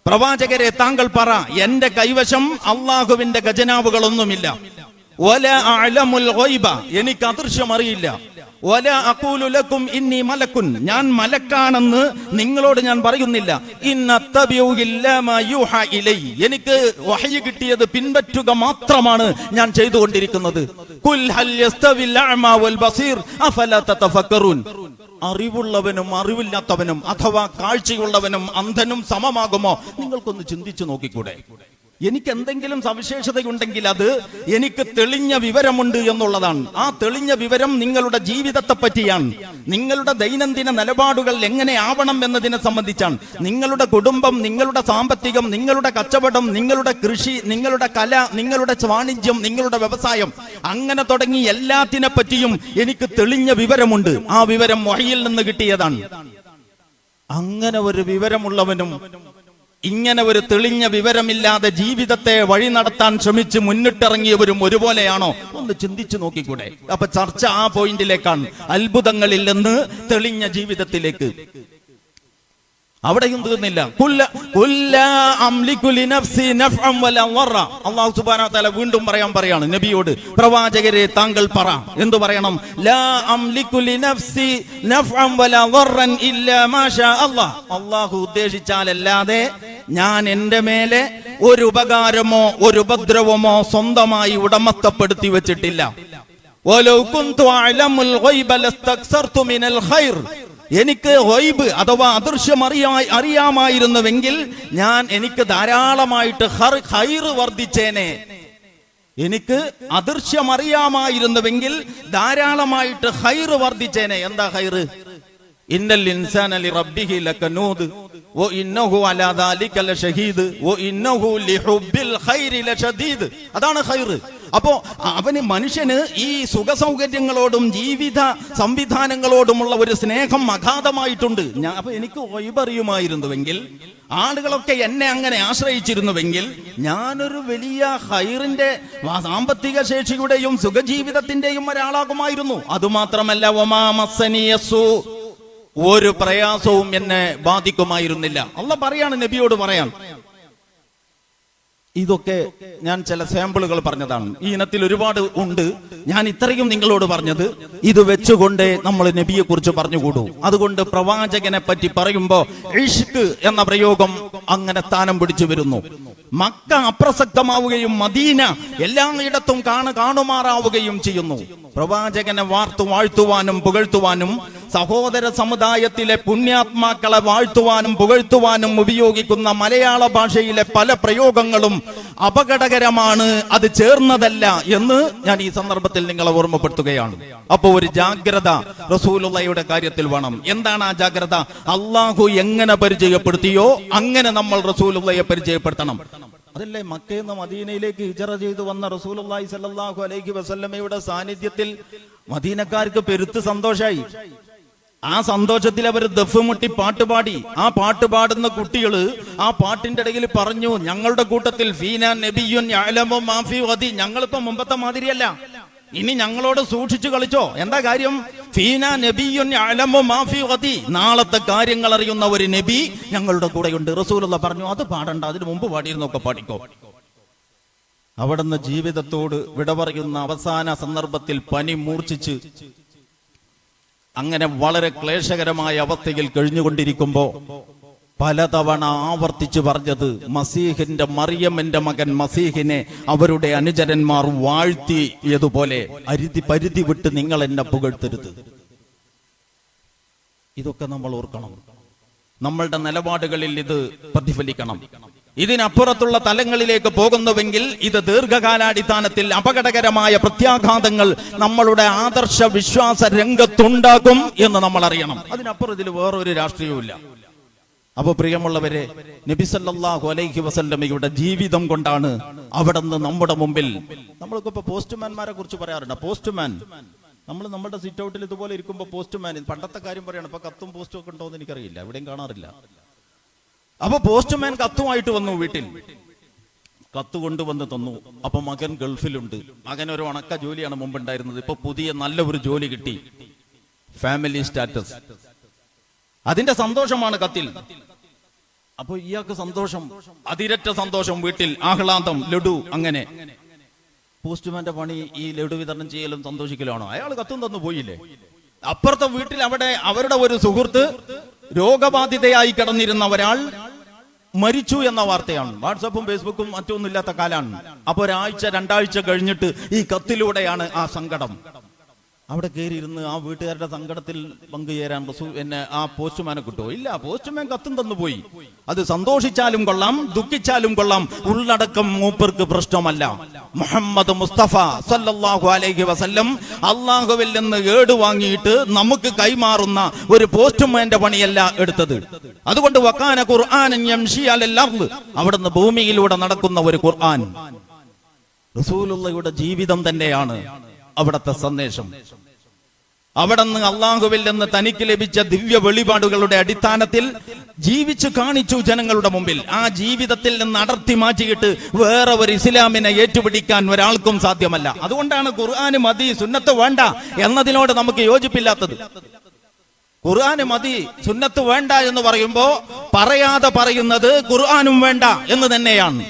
പ്രവാചകരെ താങ്കൾ പറ, എന്റെ കൈവശം അല്ലാഹുവിന്റെ ഖജനാവുകളൊന്നുമില്ല. വലാ അഅലമുൽ ഗൈബ, എനിക്ക് അദൃശ്യം അറിയില്ല. വലാ അഖൂലു ലക്കും ഇന്നി മലക്കുൻ, ഞാൻ മലക്കാണെന്ന് നിങ്ങളോട് ഞാൻ പറയുന്നില്ല. ഇന്നത്തബിഉ ഇല്ലാ മാ യൂഹാ ഇലൈ, എനിക്ക് വഹ്യ് കിട്ടിയത് പിൻപറ്റുക മാത്രമാണ് ഞാൻ ചെയ്തുകൊണ്ടിരിക്കുന്നത്. ഖുൽ ഹൽ യസ്തവിൽ അഅമാ വൽ ബസീർ അഫലാ തതഫക്കറൂൻ, അറിവുള്ളവനും അറിവില്ലാത്തവനും അഥവാ കാഴ്ചയുള്ളവനും അന്ധനും സമമാകുമോ? നിങ്ങൾക്കൊന്ന് ചിന്തിച്ചു നോക്കിക്കൂടെ? എനിക്ക് എന്തെങ്കിലും സവിശേഷതയുണ്ടെങ്കിൽ അത് എനിക്ക് തെളിഞ്ഞ വിവരമുണ്ട് എന്നുള്ളതാണ്. ആ തെളിഞ്ഞ വിവരം നിങ്ങളുടെ ജീവിതത്തെ പറ്റിയാണ്, നിങ്ങളുടെ ദൈനംദിന നിലപാടുകൾ എങ്ങനെ ആവണം എന്നതിനെ സംബന്ധിച്ചാണ്. നിങ്ങളുടെ കുടുംബം, നിങ്ങളുടെ സാമ്പത്തികം, നിങ്ങളുടെ കച്ചവടം, നിങ്ങളുടെ കൃഷി, നിങ്ങളുടെ കല, നിങ്ങളുടെ വാണിജ്യം, നിങ്ങളുടെ വ്യവസായം, അങ്ങനെ തുടങ്ങി എല്ലാത്തിനെ പറ്റിയും എനിക്ക് തെളിഞ്ഞ വിവരമുണ്ട്. ആ വിവരം വഹയിൽ നിന്ന് കിട്ടിയതാണ്. അങ്ങനെ ഒരു വിവരമുള്ളവനും ഇങ്ങനെ ഒരു തെളിഞ്ഞ വിവരമില്ലാതെ ജീവിതത്തെ വഴി നടത്താൻ ശ്രമിച്ച് മുന്നിട്ടിറങ്ങിയവരും ഒരുപോലെയാണോ? ഒന്ന് ചിന്തിച്ചു നോക്കിക്കൂടെ? അപ്പൊ ചർച്ച ആ പോയിന്റിലേക്കാണ്, അത്ഭുതങ്ങളിൽ നിന്ന് തെളിഞ്ഞ ജീവിതത്തിലേക്ക്. അവിടെയും തീർന്നില്ല. അല്ലാഹു സുബ്ഹാനഹു വ തആല വീണ്ടും പറയാണ് നബിയോട്, പ്രവാചകരെ താങ്കൾ പറ. എന്തു പറയണം? ലാ അംലികു ലിനഫ്സി നഫ്അൻ വലാ ദർറൻ ഇല്ലാ മാ ഷാ അല്ലാഹ്, അല്ലാഹു ഉദ്ദേശിച്ചാലല്ലാതെ ഞാൻ എന്റെ മേലെ ഒരു ഉപകാരമോ ഒരു ഉപദ്രവമോ സ്വന്തമായി ഉടമസ്ഥപ്പെടുത്തി വെച്ചിട്ടില്ല. വലൗ കുന്തു അഅലമുൽ ഗൈബ ലസ്തക്സർതു മിനൽ ഖൈർ, എനിക്ക് ഗൈബ് അഥവാ അദൃശ്യം അറിയാമായിരുന്നുവെങ്കിൽ എനിക്ക് ധാരാളമായിട്ട് ഖൈർ വർദ്ധിച്ചേനെ. എനിക്ക് അദൃശ്യം അറിയാമായിരുന്നുവെങ്കിൽ ധാരാളമായിട്ട് ഖൈർ വർദ്ധിച്ചേനെ. എന്താ ഖൈർ? ഇന്നൽ ഇൻസാന ലിറബ്ബിഹി ലകനൂദ് വ ഇന്നഹു അലാ ദാലിക ലശഹീദ് വ ഇന്നഹു ലിഹുബ്ബിൽ ഖൈരി ലശദീദ്. അതാണ് ഖൈർ. അപ്പോ മനുഷ്യന് ഈ സുഖ സൗകര്യങ്ങളോടും ജീവിത സംവിധാനങ്ങളോടുമുള്ള ഒരു സ്നേഹം അഗാധമായിട്ടുണ്ട്. അപ്പൊ എനിക്ക് ഒഴിവറിയുമായിരുന്നുവെങ്കിൽ, ആളുകളൊക്കെ എന്നെ അങ്ങനെ ആശ്രയിച്ചിരുന്നുവെങ്കിൽ, ഞാനൊരു വലിയ ഖൈറിന്റെ സാമ്പത്തിക ശേഷിയുടെയും സുഖജീവിതത്തിന്റെയും ഒരാളാകുമായിരുന്നു. അതുമാത്രമല്ല, വമാ മസ്സനിയസു, ഒരു പ്രയാസവും എന്നെ ബാധിക്കുമായിരുന്നില്ല. അല്ലാഹ് പറയാണ്, നബിയോട് പറയാം. ഇതൊക്കെ ഞാൻ ചില സാമ്പിളുകൾ പറഞ്ഞതാണ്. ഈ ഇനത്തിൽ ഒരുപാട് ഉണ്ട്. ഞാൻ ഇത്രയും നിങ്ങളോട് പറഞ്ഞത് ഇത് വെച്ചുകൊണ്ട് നമ്മൾ നബിയെ കുറിച്ച് പറഞ്ഞുകൂടൂ. അതുകൊണ്ട് പ്രവാചകനെ പറ്റി പറയുമ്പോ ഇഷ്ക് എന്ന പ്രയോഗം അങ്ങനെ സ്ഥാനം പിടിച്ചു വരുന്നു. മക്ക അപ്രസക്തമാവുകയും മദീന എല്ലായിടത്തും കാണുമാറാവുകയും ചെയ്യുന്നു. പ്രവാചകനെ വാഴ്ത്തുവാനും പുകഴ്ത്തുവാനും സഹോദര സമുദായത്തിലെ പുണ്യാത്മാക്കളെ വാഴ്ത്തുവാനും പുകഴ്ത്തുവാനും ഉപയോഗിക്കുന്ന മലയാള ഭാഷയിലെ പല പ്രയോഗങ്ങളും അപകടകരമാണ്, അത് ചേർന്നതല്ല എന്ന് ഞാൻ ഈ സന്ദർഭത്തിൽ നിങ്ങളെ ഓർമ്മപ്പെടുത്തുകയാണ്. അപ്പോ ഒരു ജാഗ്രത റസൂലുള്ളാഹിയുടെ കാര്യത്തിൽ വേണം. എന്താണ് ആ ജാഗ്രത? അല്ലാഹു എങ്ങനെ പരിചയപ്പെടുത്തിയോ അങ്ങനെ നമ്മൾ റസൂലുള്ളാഹിയെ പരിചയപ്പെടുത്തണം. അതല്ലേ മക്കയിൽ നിന്ന് മദീനയിലേക്ക് ഹിജറ ചെയ്തു വന്ന റസൂലുള്ളാഹി സ്വല്ലല്ലാഹു അലൈഹി വസല്ലമയുടെ സാന്നിധ്യത്തിൽ മദീനക്കാർക്ക് പെരുത്ത് സന്തോഷായി. ആ സന്തോഷത്തിൽ അവർ ദഫ് മുട്ടി പാട്ടുപാടി. ആ പാട്ട് പാടുന്ന കുട്ടികള് ആ പാട്ടിന്റെ ഇടയിൽ പറഞ്ഞു, ഞങ്ങളുടെ കൂട്ടത്തിൽ ഫീന നബിയുൻ യഅലമു മാ ഫീ ഗദി, ഞങ്ങളിപ്പോ മുമ്പത്തെ മാതിരിയല്ല, ഇനി ഞങ്ങളോട് സൂക്ഷിച്ചു കളിച്ചോ. എന്താ കാര്യം? ഫീന നബിയുൻ യഅലമു മാ ഫീ ഗദി, നാളത്തെ കാര്യങ്ങൾ അറിയുന്ന ഒരു നബി ഞങ്ങളുടെ കൂടെയുണ്ട്. റസൂലുള്ളാഹി പറഞ്ഞു, അത് പാടണ്ട, അതിനു മുമ്പ് പാടിയിരുന്നൊക്കെ പാടിക്കോ. അവിടുന്ന് ജീവിതത്തോട് വിട പറയുന്ന അവസാന സന്ദർഭത്തിൽ പനി മൂർച്ഛിച്ച് അങ്ങനെ വളരെ ക്ലേശകരമായ അവസ്ഥയിൽ കഴിഞ്ഞുകൊണ്ടിരിക്കുമ്പോ പലതവണ ആവർത്തിച്ചു പറഞ്ഞത്, മസീഹിന്റെ മറിയമിന്റെ മകൻ മസീഹിനെ അവരുടെ അനുചരന്മാർ വാഴ്ത്തിയതുപോലെ പരിധി വിട്ട് നിങ്ങൾ എന്നെ പുകഴ്ത്തരുത്. ഇതൊക്കെ നമ്മൾ ഓർക്കണം. നമ്മളുടെ നിലപാടുകളിൽ ഇത് പ്രതിഫലിക്കണം. ഇതിനപ്പുറത്തുള്ള തലങ്ങളിലേക്ക് പോകുന്നുവെങ്കിൽ ഇത് ദീർഘകാലാടിസ്ഥാനത്തിൽ അപകടകരമായ പ്രത്യാഘാതങ്ങൾ നമ്മളുടെ ആദർശ വിശ്വാസ രംഗത്തുണ്ടാകും എന്ന് നമ്മൾ അറിയണം. അതിനപ്പുറം ഇതിൽ വേറൊരു രാഷ്ട്രീയവും ഇല്ല. അപ്പൊ പ്രിയമുള്ളവരെ, നബി സല്ലല്ലാഹു അലൈഹി വസല്ലമയുടെ ജീവിതം കൊണ്ടാണ് അവിടെ നിന്ന് നമ്മുടെ മുമ്പിൽ. നമ്മൾക്ക് ഇപ്പൊ പോസ്റ്റ്മാൻമാരെ കുറിച്ച് പറയാറുണ്ട്. പോസ്റ്റ്മാൻ, നമ്മൾ നമ്മുടെ സിറ്റ് ഔട്ടിൽ ഇതുപോലെ ഇരിക്കുമ്പോൾ പോസ്റ്റ്മാൻ, പണ്ടത്തെ കാര്യം പറയണം, ഇപ്പൊ കത്തും പോസ്റ്റും ഒക്കെ ഉണ്ടോ എന്ന് എനിക്കറിയില്ല, എവിടെയും കാണാറില്ല. അപ്പൊ പോസ്റ്റ്മാൻ കത്തുമായിട്ട് വന്നു, വീട്ടിൽ കത്ത് കൊണ്ടുവന്ന് തന്നു. അപ്പൊ മകൻ ഗൾഫിലുണ്ട്. മകൻ ഒരു ഉണക്ക ജോലിയാണ് മുമ്പ് ഉണ്ടായിരുന്നത്, ഇപ്പൊ പുതിയ നല്ല ഒരു ജോലി കിട്ടി, ഫാമിലി സ്റ്റാറ്റസ്, അതിന്റെ സന്തോഷമാണ് കത്തിൽ. അപ്പൊ ഇയാൾക്ക് സന്തോഷം, അതിരറ്റ സന്തോഷം, വീട്ടിൽ ആഹ്ലാദം, ലഡു. അങ്ങനെ പോസ്റ്റ്മാന്റെ പണി ഈ ലഡു വിതരണം ചെയ്യലും സന്തോഷിക്കലാണോ? അയാൾ കത്തും തന്നു പോയില്ലേ. അപ്പുറത്തെ വീട്ടിൽ അവിടെ അവരുടെ ഒരു സുഹൃത്ത് രോഗബാധിതയായി കിടന്നിരുന്ന ഒരാൾ മരിച്ചു എന്ന വാർത്തയാണ്. വാട്സപ്പും ഫേസ്ബുക്കും മറ്റൊന്നും ഇല്ലാത്ത കാലാണ്. അപ്പൊ ഒരാഴ്ച 2 ആഴ്ച കഴിഞ്ഞിട്ട് ഈ കത്തിലൂടെയാണ് ആ സങ്കടം. അവിടെ കയറിയിരുന്ന് ആ വീട്ടുകാരുടെ സങ്കടത്തിൽ പങ്കുചേരാൻ ആ പോസ്റ്റ്മാനെ കിട്ടുമോ? ഇല്ല, പോസ്റ്റ്മാൻ കത്തും തന്നുപോയി. അത് സന്തോഷിച്ചാലും കൊള്ളാം, ദുഃഖിച്ചാലും കൊള്ളാം, ഉള്ളടക്കം മൂപ്പർക്ക് പ്രശ്നമല്ല. മുഹമ്മദ് മുസ്തഫ സല്ലല്ലാഹു അലൈഹി വസല്ലം അള്ളാഹുവിൽ നിന്ന് ഏട് വാങ്ങിയിട്ട് നമുക്ക് കൈമാറുന്ന ഒരു പോസ്റ്റ്മാന്റെ പണിയല്ല എടുത്തത്. അതുകൊണ്ട് വകാന ഖുർആനൻ യംശി അലൽ അർള്, അവിടുന്ന് ഭൂമിയിലൂടെ നടക്കുന്ന ഒരു ഖുർആൻ, റസൂലുള്ളാഹിയുടെ ജീവിതം തന്നെയാണ് അവിടത്തെ സന്ദേശം. അവിടുന്ന് അള്ളാഹുവിൽ നിന്ന് തനിക്ക് ലഭിച്ച ദിവ്യ വെളിപാടുകളുടെ അടിസ്ഥാനത്തിൽ ജീവിച്ചു കാണിച്ചു ജനങ്ങളുടെ മുമ്പിൽ. ആ ജീവിതത്തിൽ നിന്ന് അടർത്തി മാറ്റിയിട്ട് വേറെ ഒരു ഇസ്ലാമിനെ ഏറ്റുപിടിക്കാൻ ഒരാൾക്കും സാധ്യമല്ല. അതുകൊണ്ടാണ് ഖുർആന് മതി, സുന്നത്ത് വേണ്ട എന്നതിനോട് നമുക്ക് യോജിപ്പില്ലാത്തത്. ഖുർആന് മതി, സുന്നത്ത് വേണ്ട എന്ന് പറയുമ്പോ പറയാതെ പറയുന്നത് ഖുർആനും വേണ്ട എന്ന് തന്നെയാണ്.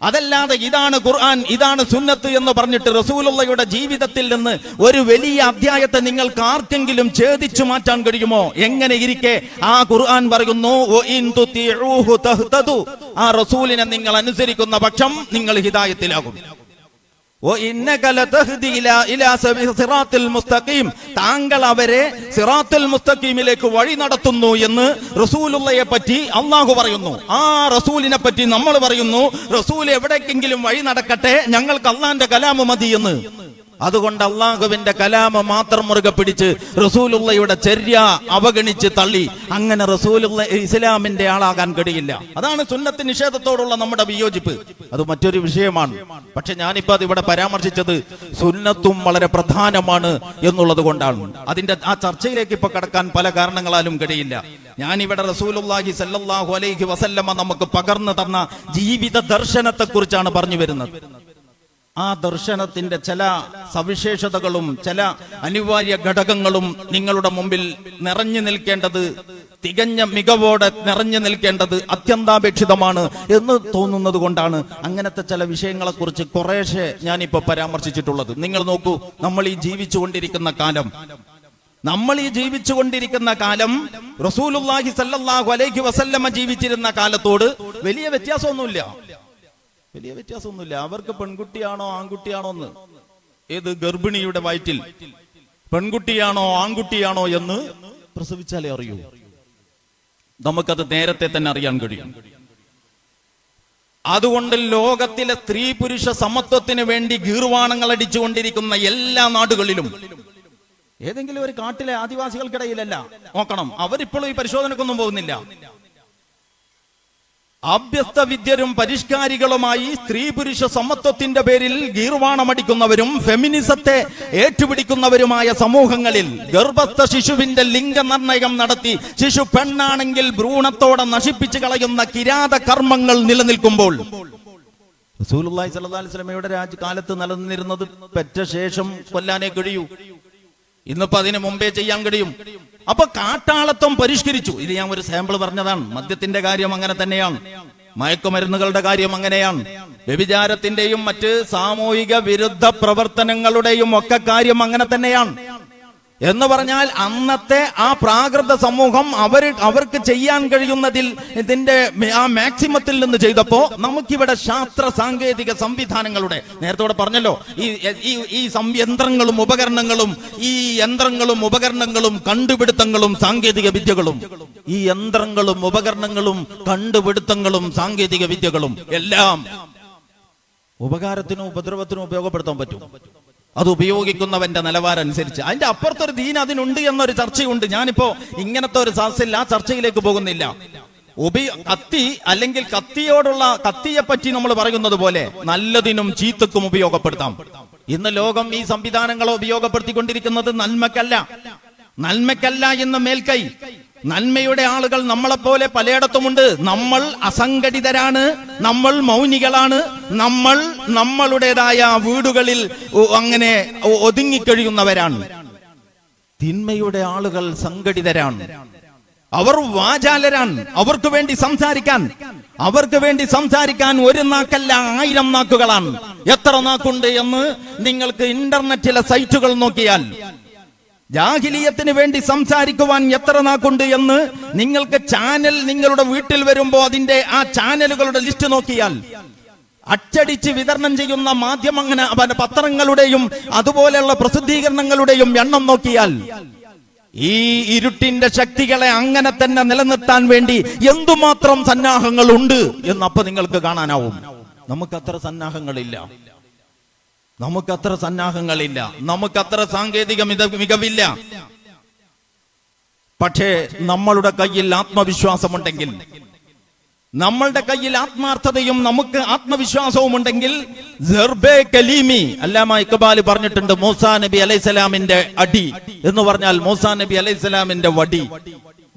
അതല്ലാതെ ഇതാണ് ഖുർആൻ, ഇതാണ് സുന്നത്ത് എന്ന് പറഞ്ഞിട്ട് റസൂലുള്ളാഹിയുടെ ജീവിതത്തിൽ നിന്ന് ഒരു വലിയ അധ്യായത്തെ നിങ്ങൾക്ക് ആർക്കെങ്കിലും ഛേദിച്ചു മാറ്റാൻ കഴിയുമോ? എങ്ങനെ ഇരിക്കെ ആ ഖുർആൻ പറയുന്നു, ആ റസൂലിനെ നിങ്ങൾ അനുസരിക്കുന്ന പക്ഷം നിങ്ങൾ ഹിദായത്തിലാകും. താങ്കൾ അവരെ സിറാത്തുൽ മുസ്തഖീമിലേക്ക് വഴി നടത്തുന്നു എന്ന് റസൂലുള്ളയെ പറ്റി അള്ളാഹു പറയുന്നു. ആ റസൂലിനെ പറ്റി നമ്മൾ പറയുന്നു, റസൂൽ എവിടേക്കെങ്കിലും വഴി നടക്കട്ടെ, ഞങ്ങൾക്ക് അള്ളാന്റെ കലാമ് മതി എന്ന്. അതുകൊണ്ട് അള്ളാഹുവിന്റെ കലാമ മാത്രം മുറുകെ പിടിച്ച് റസൂലുള്ളയുടെ ചര്യ അവഗണിച്ച് തള്ളി അങ്ങനെ റസൂലുള്ള ഇസ്ലാമിന്റെ ആളാകാൻ കഴിയില്ല. അതാണ് സുന്നത്ത് നിഷേധത്തോടുള്ള നമ്മുടെ വിയോജിപ്പ്. അത് മറ്റൊരു വിഷയമാണ്. പക്ഷെ ഞാനിപ്പോ അത് ഇവിടെ പരാമർശിച്ചത് സുന്നത്തും വളരെ പ്രധാനമാണ് എന്നുള്ളത് കൊണ്ടാണ്. അതിന്റെ ആ ചർച്ചയിലേക്ക് ഇപ്പൊ കടക്കാൻ പല കാരണങ്ങളാലും കഴിയില്ല. ഞാനിവിടെ റസൂലുള്ളാഹി സല്ലല്ലാഹു അലൈഹി വസല്ലമ നമുക്ക് പകർന്നു തന്ന ജീവിത ദർശനത്തെ കുറിച്ചാണ് പറഞ്ഞു വരുന്നത്. ആ ദർശനത്തിന്റെ ചില സവിശേഷതകളും ചില അനിവാര്യ ഘടകങ്ങളും നിങ്ങളുടെ മുമ്പിൽ നിറഞ്ഞു നിൽക്കേണ്ടത്, തികഞ്ഞ മികവോടെ നിറഞ്ഞു നിൽക്കേണ്ടത് അത്യന്താപേക്ഷിതമാണ് എന്ന് തോന്നുന്നത് കൊണ്ടാണ് അങ്ങനത്തെ ചില വിഷയങ്ങളെ കുറിച്ച് കുറേശ്ശെ ഞാനിപ്പോ പരാമർശിച്ചിട്ടുള്ളത്. നിങ്ങൾ നോക്കൂ, നമ്മൾ ഈ ജീവിച്ചുകൊണ്ടിരിക്കുന്ന കാലം റസൂലുള്ളാഹി സല്ലല്ലാഹു അലൈഹി വസല്ലമ ജീവിച്ചിരുന്ന കാലത്തോട് വലിയ വ്യത്യാസമൊന്നുമില്ല. അവർക്ക് പെൺകുട്ടിയാണോ ആൺകുട്ടിയാണോ എന്ന്, ഏത് ഗർഭിണിയുടെ വയറ്റിൽ പെൺകുട്ടിയാണോ ആൺകുട്ടിയാണോ എന്ന് പ്രസവിച്ചാലേ അറിയൂ. നമുക്കത് നേരത്തെ തന്നെ അറിയാൻ കഴിയും. അതുകൊണ്ട് ലോകത്തിലെ സ്ത്രീ പുരുഷ സമത്വത്തിന് വേണ്ടി ഗീർവാണങ്ങൾ അടിച്ചുകൊണ്ടിരിക്കുന്ന എല്ലാ നാടുകളിലും, ഏതെങ്കിലും ഒരു കാട്ടിലെ ആദിവാസികൾക്കിടയിലല്ല, നോക്കണം, അവരിപ്പോഴും ഈ പരിശോധനക്കൊന്നും പോകുന്നില്ല. അഭ്യസ്ത വിദ്യരും പരിഷ്കാരികളുമായി സ്ത്രീ പുരുഷ സമത്വത്തിന്റെ പേരിൽ ഗീർവാണമടിക്കുന്നവരും ഫെമിനിസത്തെ ഏറ്റുപിടിക്കുന്നവരുമായ സമൂഹങ്ങളിൽ ഗർഭസ്ഥ ശിശുവിന്റെ ലിംഗനിർണയം നടത്തി ശിശു പെണ്ണാണെങ്കിൽ ഭ്രൂണത്തോടെ നശിപ്പിച്ചു കളയുന്ന കിരാത കർമ്മങ്ങൾ നിലനിൽക്കുമ്പോൾ റസൂലുള്ളാഹി സ്വല്ലല്ലാഹു അലൈഹി വസല്ലമയുടെ രാജ്യകാലത്ത് നിലനിന്നിരുന്നത് പെറ്റ ശേഷം കൊല്ലാനേ കഴിയൂ. ഇന്നിപ്പോ അതിന് മുമ്പേ ചെയ്യാൻ കഴിയും. അപ്പൊ കാട്ടാളത്വം പരിഷ്കരിച്ചു. ഇത് ഞാൻ ഒരു സാമ്പിൾ പറഞ്ഞതാണ്. മദ്യത്തിന്റെ കാര്യം അങ്ങനെ തന്നെയാണ്, മയക്കുമരുന്നുകളുടെ കാര്യം അങ്ങനെയാണ്, വ്യഭിചാരത്തിന്റെയും മറ്റ് സാമൂഹിക വിരുദ്ധ പ്രവർത്തനങ്ങളുടെയും ഒക്കെ കാര്യം അങ്ങനെ തന്നെയാണ്. എന്ന് പറഞ്ഞാൽ അന്നത്തെ ആ പ്രാകൃത സമൂഹം അവർക്ക് ചെയ്യാൻ കഴിയുന്നതിൽ ഇതിന്റെ ആ മാക്സിമത്തിൽ നിന്ന് ചെയ്തപ്പോ നമുക്കിവിടെ ശാസ്ത്ര സാങ്കേതിക സംവിധാനങ്ങളുടെ, നേരത്തെ പറഞ്ഞല്ലോ, ഈ യന്ത്രങ്ങളും ഉപകരണങ്ങളും കണ്ടുപിടുത്തങ്ങളും സാങ്കേതിക വിദ്യകളും, ഈ യന്ത്രങ്ങളും ഉപകരണങ്ങളും കണ്ടുപിടുത്തങ്ങളും സാങ്കേതിക വിദ്യകളും എല്ലാം ഉപകാരത്തിനും ഉപദ്രവത്തിനും ഉപയോഗപ്പെടുത്താൻ പറ്റും. അത് ഉപയോഗിക്കുന്നവന്റെ നിലവാരം അനുസരിച്ച്. അതിന്റെ അപ്പുറത്തൊരു ദീൻ അതിനുണ്ട് എന്നൊരു ചർച്ചയുണ്ട്. ഞാനിപ്പോ ഇങ്ങനത്തെ ഒരു ചർച്ചയിൽ ആ ചർച്ചയിലേക്ക് പോകുന്നില്ല. കത്തി അല്ലെങ്കിൽ കത്തിയെ പറ്റി നമ്മൾ പറയുന്നത് പോലെ നല്ലതിനും ചീത്തക്കും ഉപയോഗപ്പെടുത്താം. ഇന്ന് ലോകം ഈ സംവിധാനങ്ങളെ ഉപയോഗപ്പെടുത്തിക്കൊണ്ടിരിക്കുന്നത് നന്മയ്ക്കല്ല എന്ന മേൽക്കൈ. നന്മയുടെ ആളുകൾ നമ്മളെപ്പോലെ പലയിടത്തുമുണ്ട്. നമ്മൾ അസംഘടിതരാണ്, നമ്മൾ മൗനികളാണ്, നമ്മൾ നമ്മളുടേതായ വീടുകളിൽ അങ്ങനെ ഒതുങ്ങിക്കഴിയുന്നവരാണ്. തിന്മയുടെ ആളുകൾ സംഘടിതരാണ്, അവർ വാചാലരാണ്. അവർക്ക് വേണ്ടി സംസാരിക്കാൻ ഒരു നാക്കല്ല 1000 നാക്കുകളാണ്. എത്ര നാക്കുണ്ട് എന്ന് നിങ്ങൾക്ക് ഇന്റർനെറ്റിലെ സൈറ്റുകൾ നോക്കിയാൽ, ജാഹിലിയത്തിന് വേണ്ടി സംസാരിക്കുവാൻ എത്ര നാക്കുണ്ട് എന്ന് നിങ്ങൾക്ക് ചാനൽ നിങ്ങളുടെ വീട്ടിൽ വരുമ്പോ അതിന്റെ ആ ചാനലുകളുടെ ലിസ്റ്റ് നോക്കിയാൽ, അച്ചടിച്ച് വിതരണം ചെയ്യുന്ന പത്രങ്ങളുടെയും അതുപോലെയുള്ള പ്രസിദ്ധീകരണങ്ങളുടെയും എണ്ണം നോക്കിയാൽ, ഈ ഇരുട്ടിന്റെ ശക്തികളെ അങ്ങനെ തന്നെ നിലനിർത്താൻ വേണ്ടി എന്തുമാത്രം സന്നാഹങ്ങൾ ഉണ്ട് എന്നപ്പോ നിങ്ങൾക്ക് കാണാനാവും. നമുക്കത്ര സന്നാഹങ്ങളില്ല, നമുക്കത്ര സാങ്കേതിക മികവില്ല. പക്ഷേ നമ്മളുടെ കയ്യിൽ ആത്മവിശ്വാസമുണ്ടെങ്കിൽ, നമ്മളുടെ കയ്യിൽ ആത്മാർത്ഥതയും നമുക്ക് ആത്മവിശ്വാസവും ഉണ്ടെങ്കിൽ, അല്ലാമ ഇഖ്ബാൽ പറഞ്ഞിട്ടുണ്ട്, മൂസാ നബി അലൈഹിസ്സലാമിന്റെ അടി എന്ന് പറഞ്ഞാൽ മൂസാ നബി അലൈഹിസ്സലാമിന്റെ വടി.